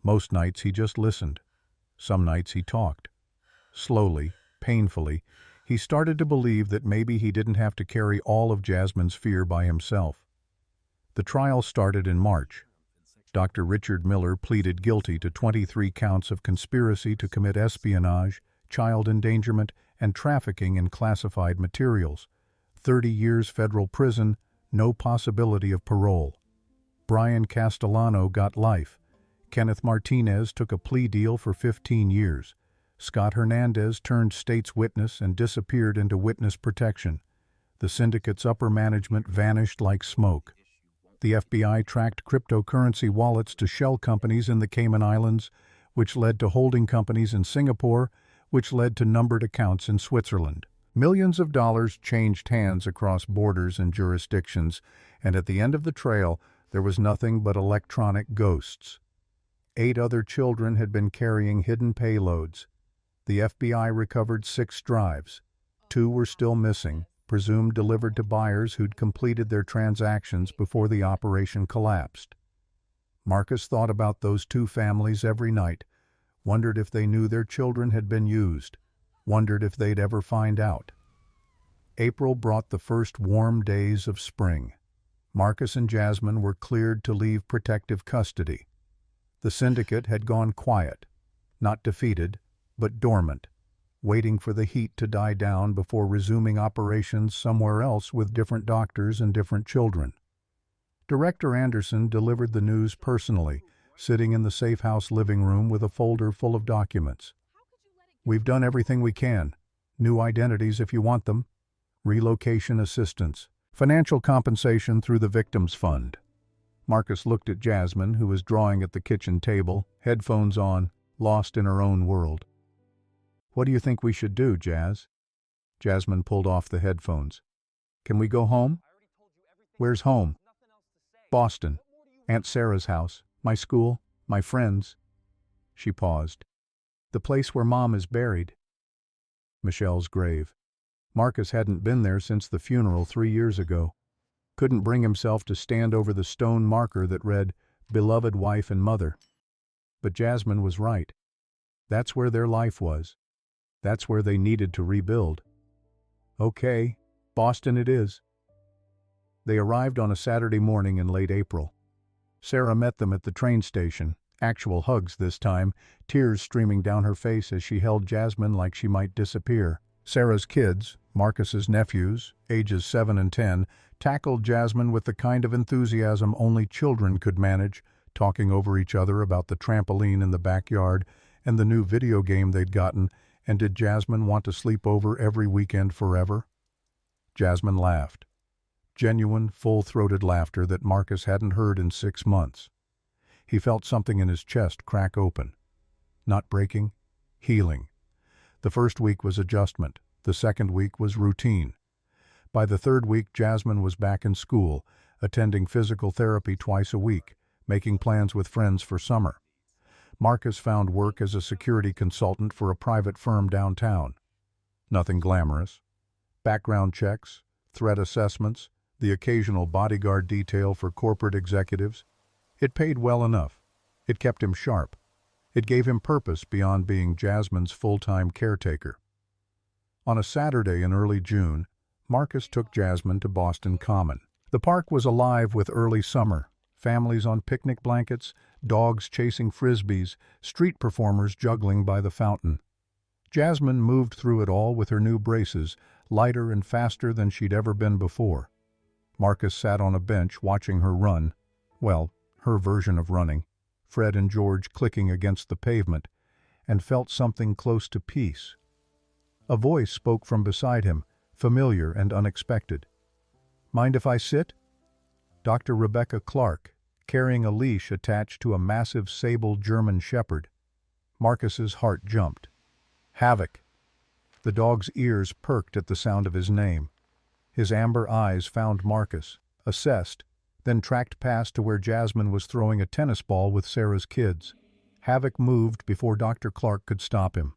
Most nights he just listened. Some nights he talked. Slowly, painfully, he started to believe that maybe he didn't have to carry all of Jasmine's fear by himself. The trial started in March. Dr. Richard Miller pleaded guilty to 23 counts of conspiracy to commit espionage, child endangerment, and trafficking in classified materials. 30 years federal prison, no possibility of parole. Brian Castellano got life. Kenneth Martinez took a plea deal for 15 years. Scott Hernandez turned state's witness and disappeared into witness protection. The syndicate's upper management vanished like smoke. The FBI tracked cryptocurrency wallets to shell companies in the Cayman Islands, which led to holding companies in Singapore, which led to numbered accounts in Switzerland. Millions of dollars changed hands across borders and jurisdictions, and at the end of the trail, there was nothing but electronic ghosts. 8 other children had been carrying hidden payloads. The FBI recovered 6 drives. 2 were still missing, presumed delivered to buyers who'd completed their transactions before the operation collapsed. Marcus thought about those 2 families every night, wondered if they knew their children had been used, wondered if they'd ever find out. April brought the first warm days of spring. Marcus and Jasmine were cleared to leave protective custody. The syndicate had gone quiet, not defeated, but dormant, waiting for the heat to die down before resuming operations somewhere else with different doctors and different children. Director Anderson delivered the news personally, sitting in the safe house living room with a folder full of documents. We've done everything we can. New identities if you want them. Relocation assistance. Financial compensation through the Victims Fund. Marcus looked at Jasmine, who was drawing at the kitchen table, headphones on, lost in her own world. What do you think we should do, Jazz? Jasmine pulled off the headphones. Can we go home? Where's home? Boston. Aunt Sarah's house, my school, my friends. She paused. The place where Mom is buried. Michelle's grave. Marcus hadn't been there since the funeral 3 years ago. Couldn't bring himself to stand over the stone marker that read, "Beloved wife and mother." But Jasmine was right. That's where their life was. That's where they needed to rebuild. Okay, Boston it is. They arrived on a Saturday morning in late April. Sarah met them at the train station, actual hugs this time, tears streaming down her face as she held Jasmine like she might disappear. Sarah's kids, Marcus's nephews, ages 7 and 10, tackled Jasmine with the kind of enthusiasm only children could manage, talking over each other about the trampoline in the backyard and the new video game they'd gotten, and did Jasmine want to sleep over every weekend forever? Jasmine laughed. Genuine, full-throated laughter that Marcus hadn't heard in 6 months. He felt something in his chest crack open. Not breaking, healing. The first week was adjustment. The second week was routine. By the third week, Jasmine was back in school, attending physical therapy twice a week, making plans with friends for summer. Marcus found work as a security consultant for a private firm downtown. Nothing glamorous. Background checks, threat assessments, the occasional bodyguard detail for corporate executives. It paid well enough. It kept him sharp. It gave him purpose beyond being Jasmine's full-time caretaker. On a Saturday in early June, Marcus took Jasmine to Boston Common. The park was alive with early summer. Families on picnic blankets, dogs chasing frisbees, street performers juggling by the fountain. Jasmine moved through it all with her new braces, lighter and faster than she'd ever been before. Marcus sat on a bench watching her run. Well, her version of running. Fred and George clicking against the pavement, and felt something close to peace. A voice spoke from beside him, familiar and unexpected. "Mind if I sit?" Dr. Rebecca Clark, carrying a leash attached to a massive sable German shepherd. Marcus's heart jumped. Havoc. The dog's ears perked at the sound of his name. His amber eyes found Marcus, assessed, then tracked past to where Jasmine was throwing a tennis ball with Sarah's kids. Havoc moved before Dr. Clark could stop him.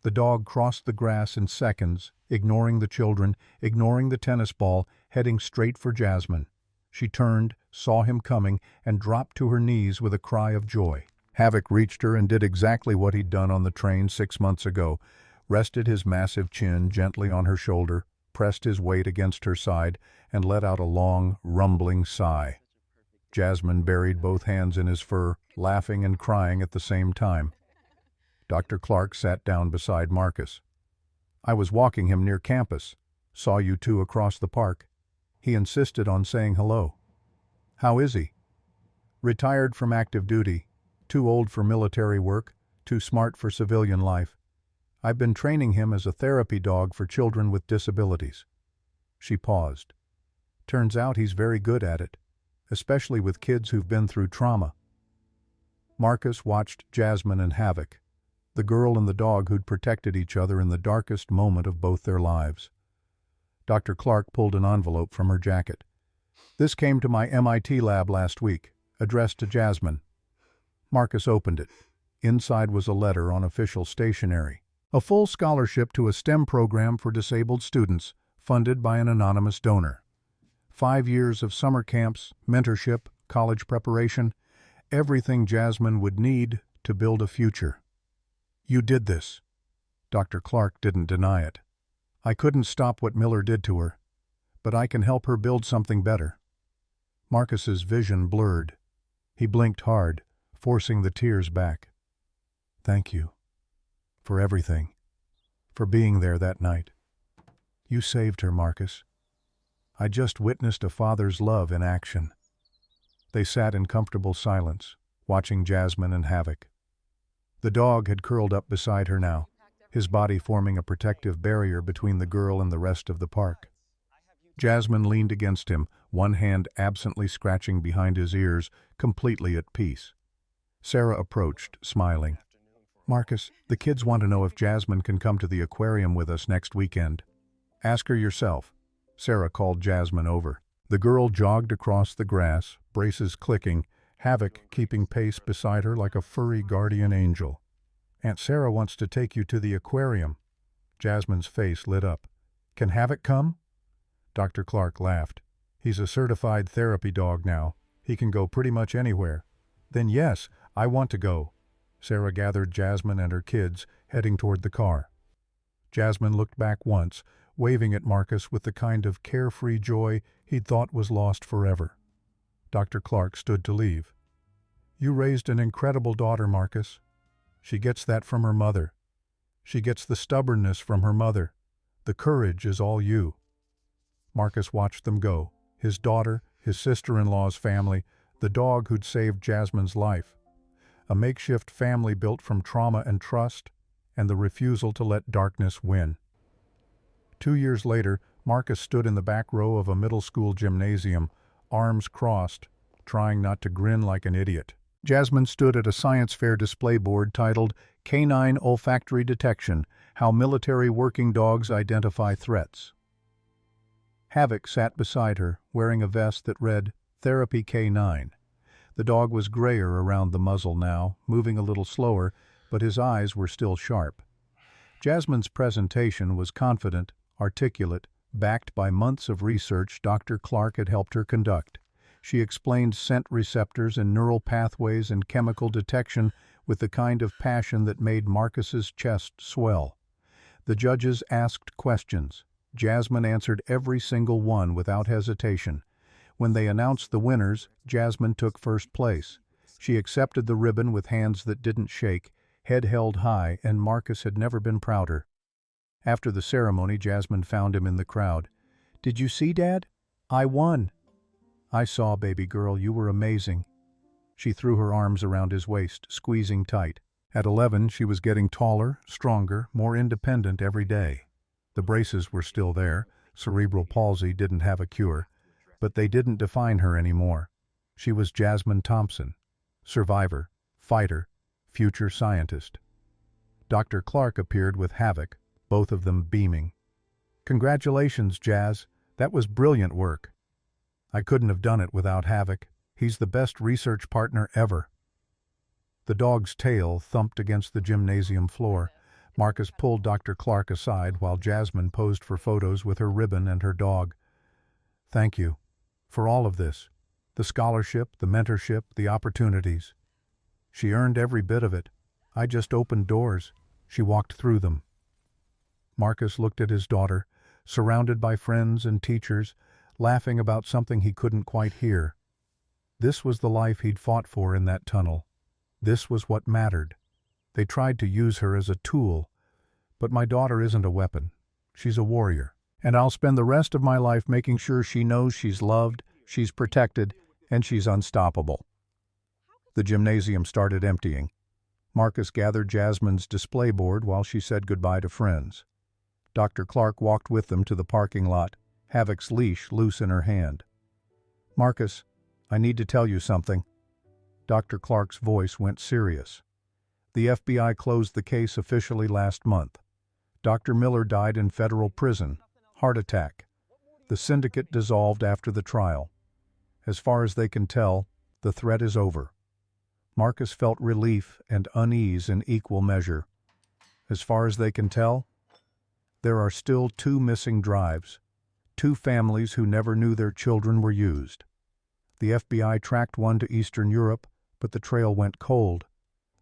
The dog crossed the grass in seconds, ignoring the children, ignoring the tennis ball, heading straight for Jasmine. She turned, saw him coming, and dropped to her knees with a cry of joy. Havoc reached her and did exactly what he'd done on the train 6 months ago, rested his massive chin gently on her shoulder, pressed his weight against her side, and let out a long, rumbling sigh. Jasmine buried both hands in his fur, laughing and crying at the same time. Dr. Clark sat down beside Marcus. "I was walking him near campus. Saw you two across the park. He insisted on saying hello." "How is he?" "Retired from active duty. Too old for military work, too smart for civilian life. I've been training him as a therapy dog for children with disabilities." She paused. "Turns out he's very good at it, especially with kids who've been through trauma." Marcus watched Jasmine and Havoc, the girl and the dog who'd protected each other in the darkest moment of both their lives. Dr. Clark pulled an envelope from her jacket. "This came to my MIT lab last week, addressed to Jasmine." Marcus opened it. Inside was a letter on official stationery. A full scholarship to a STEM program for disabled students, funded by an anonymous donor. 5 years of summer camps, mentorship, college preparation, everything Jasmine would need to build a future. "You did this." Dr. Clark didn't deny it. "I couldn't stop what Miller did to her, but I can help her build something better." Marcus's vision blurred. He blinked hard, forcing the tears back. "Thank you. For everything. For being there that night. You saved her, Marcus. I just witnessed a father's love in action." They sat in comfortable silence, watching Jasmine and Havoc. The dog had curled up beside her now, his body forming a protective barrier between the girl and the rest of the park. Jasmine leaned against him, one hand absently scratching behind his ears, completely at peace. Sarah approached, smiling. Marcus, the kids want to know if Jasmine can come to the aquarium with us next weekend. Ask her yourself. Sarah called Jasmine over. The girl jogged across the grass, braces clicking, Havoc keeping pace beside her like a furry guardian angel. Aunt Sarah wants to take you to the aquarium. Jasmine's face lit up. Can Havoc come? Dr. Clark laughed. He's a certified therapy dog now. He can go pretty much anywhere. Then yes, I want to go. Sarah gathered Jasmine and her kids, heading toward the car. Jasmine looked back once, waving at Marcus with the kind of carefree joy he'd thought was lost forever. Dr. Clark stood to leave. You raised an incredible daughter, Marcus. She gets that from her mother. She gets the stubbornness from her mother. The courage is all you. Marcus watched them go. His daughter, his sister-in-law's family, the dog who'd saved Jasmine's life. A makeshift family built from trauma and trust, and the refusal to let darkness win. 2 years later, Marcus stood in the back row of a middle school gymnasium, arms crossed, trying not to grin like an idiot. Jasmine stood at a science fair display board titled Canine Olfactory Detection: How Military Working Dogs Identify Threats. Havoc sat beside her, wearing a vest that read Therapy K9. The dog was grayer around the muzzle now, moving a little slower, but his eyes were still sharp. Jasmine's presentation was confident, articulate, backed by months of research Dr. Clark had helped her conduct. She explained scent receptors and neural pathways and chemical detection with the kind of passion that made Marcus's chest swell. The judges asked questions. Jasmine answered every single one without hesitation. When they announced the winners, Jasmine took first place. She accepted the ribbon with hands that didn't shake, head held high, and Marcus had never been prouder. After the ceremony, Jasmine found him in the crowd. "Did you see, Dad? I won." "I saw, baby girl, you were amazing." She threw her arms around his waist, squeezing tight. At 11, she was getting taller, stronger, more independent every day. The braces were still there. Cerebral palsy didn't have a cure. But they didn't define her anymore. She was Jasmine Thompson, survivor, fighter, future scientist. Dr. Clark appeared with Havoc, both of them beaming. "Congratulations, Jazz. That was brilliant work. I couldn't have done it without Havoc. He's the best research partner ever." The dog's tail thumped against the gymnasium floor. Marcus pulled Dr. Clark aside while Jasmine posed for photos with her ribbon and her dog. "Thank you. For all of this. The scholarship, the mentorship, the opportunities. She earned every bit of it. I just opened doors. She walked through them." Marcus looked at his daughter, surrounded by friends and teachers, laughing about something he couldn't quite hear. This was the life he'd fought for in that tunnel. This was what mattered. They tried to use her as a tool, but my daughter isn't a weapon. She's a warrior. And I'll spend the rest of my life making sure she knows she's loved, she's protected, and she's unstoppable. The gymnasium started emptying. Marcus gathered Jasmine's display board while she said goodbye to friends. Dr. Clark walked with them to the parking lot, Havoc's leash loose in her hand. "Marcus, I need to tell you something." Dr. Clark's voice went serious. "The FBI closed the case officially last month. Dr. Miller died in federal prison. Heart attack. The syndicate dissolved after the trial. As far as they can tell, the threat is over." Marcus felt relief and unease in equal measure. As far as they can tell, there are still 2 missing drives, 2 families who never knew their children were used. The FBI tracked one to Eastern Europe, but the trail went cold.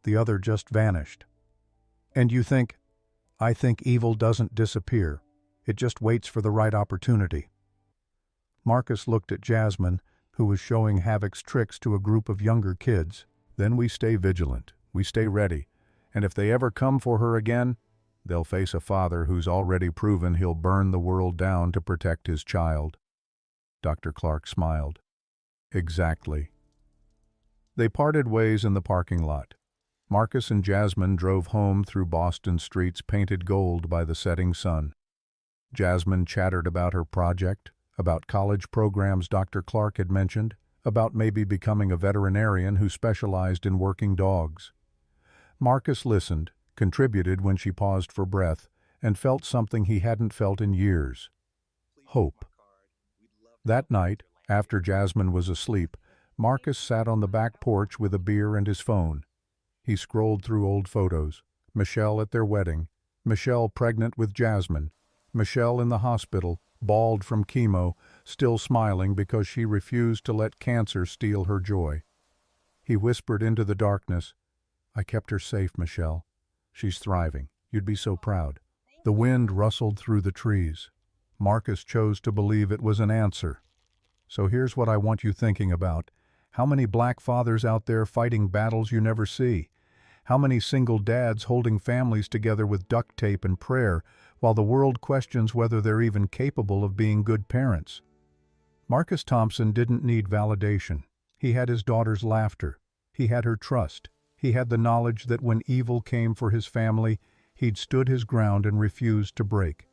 The other just vanished. And you think, I think evil doesn't disappear. It just waits for the right opportunity. Marcus looked at Jasmine, who was showing Havoc's tricks to a group of younger kids. "Then we stay vigilant, we stay ready, and if they ever come for her again, they'll face a father who's already proven he'll burn the world down to protect his child." Dr. Clark smiled. "Exactly." They parted ways in the parking lot. Marcus and Jasmine drove home through Boston streets painted gold by the setting sun. Jasmine chattered about her project, about college programs Dr. Clark had mentioned, about maybe becoming a veterinarian who specialized in working dogs. Marcus listened, contributed when she paused for breath, and felt something he hadn't felt in years. Hope. That night, after Jasmine was asleep, Marcus sat on the back porch with a beer and his phone. He scrolled through old photos. Michelle at their wedding, Michelle pregnant with Jasmine, Michelle in the hospital, bald from chemo, still smiling because she refused to let cancer steal her joy. He whispered into the darkness, "I kept her safe, Michelle. She's thriving. You'd be so proud." The wind rustled through the trees. Marcus chose to believe it was an answer. So here's what I want you thinking about. How many black fathers out there fighting battles you never see? How many single dads holding families together with duct tape and prayer while the world questions whether they're even capable of being good parents? Marcus Thompson didn't need validation. He had his daughter's laughter. He had her trust. He had the knowledge that when evil came for his family, he'd stood his ground and refused to break.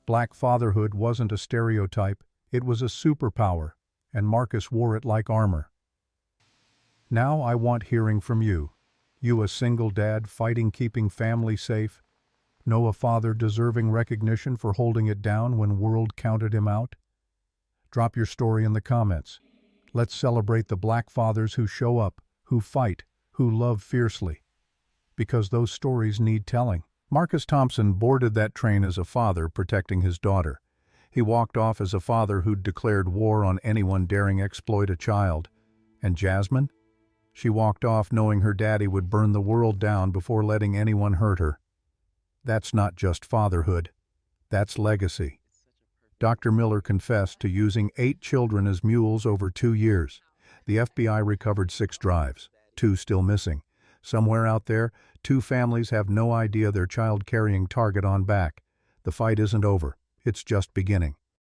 Black fatherhood wasn't a stereotype, it was a superpower, and Marcus wore it like armor. Now I want hearing from you. You a single dad fighting keeping family safe? Know a father deserving recognition for holding it down when world counted him out? Drop your story in the comments. Let's celebrate the black fathers who show up, who fight, who love fiercely. Because those stories need telling. Marcus Thompson boarded that train as a father protecting his daughter. He walked off as a father who'd declared war on anyone daring exploit a child. And Jasmine? She walked off knowing her daddy would burn the world down before letting anyone hurt her. That's not just fatherhood. That's legacy. Dr. Miller confessed to using 8 children as mules over 2 years. The FBI recovered 6 drives, 2 still missing. Somewhere out there, 2 families have no idea their child carrying target on back. The fight isn't over. It's just beginning.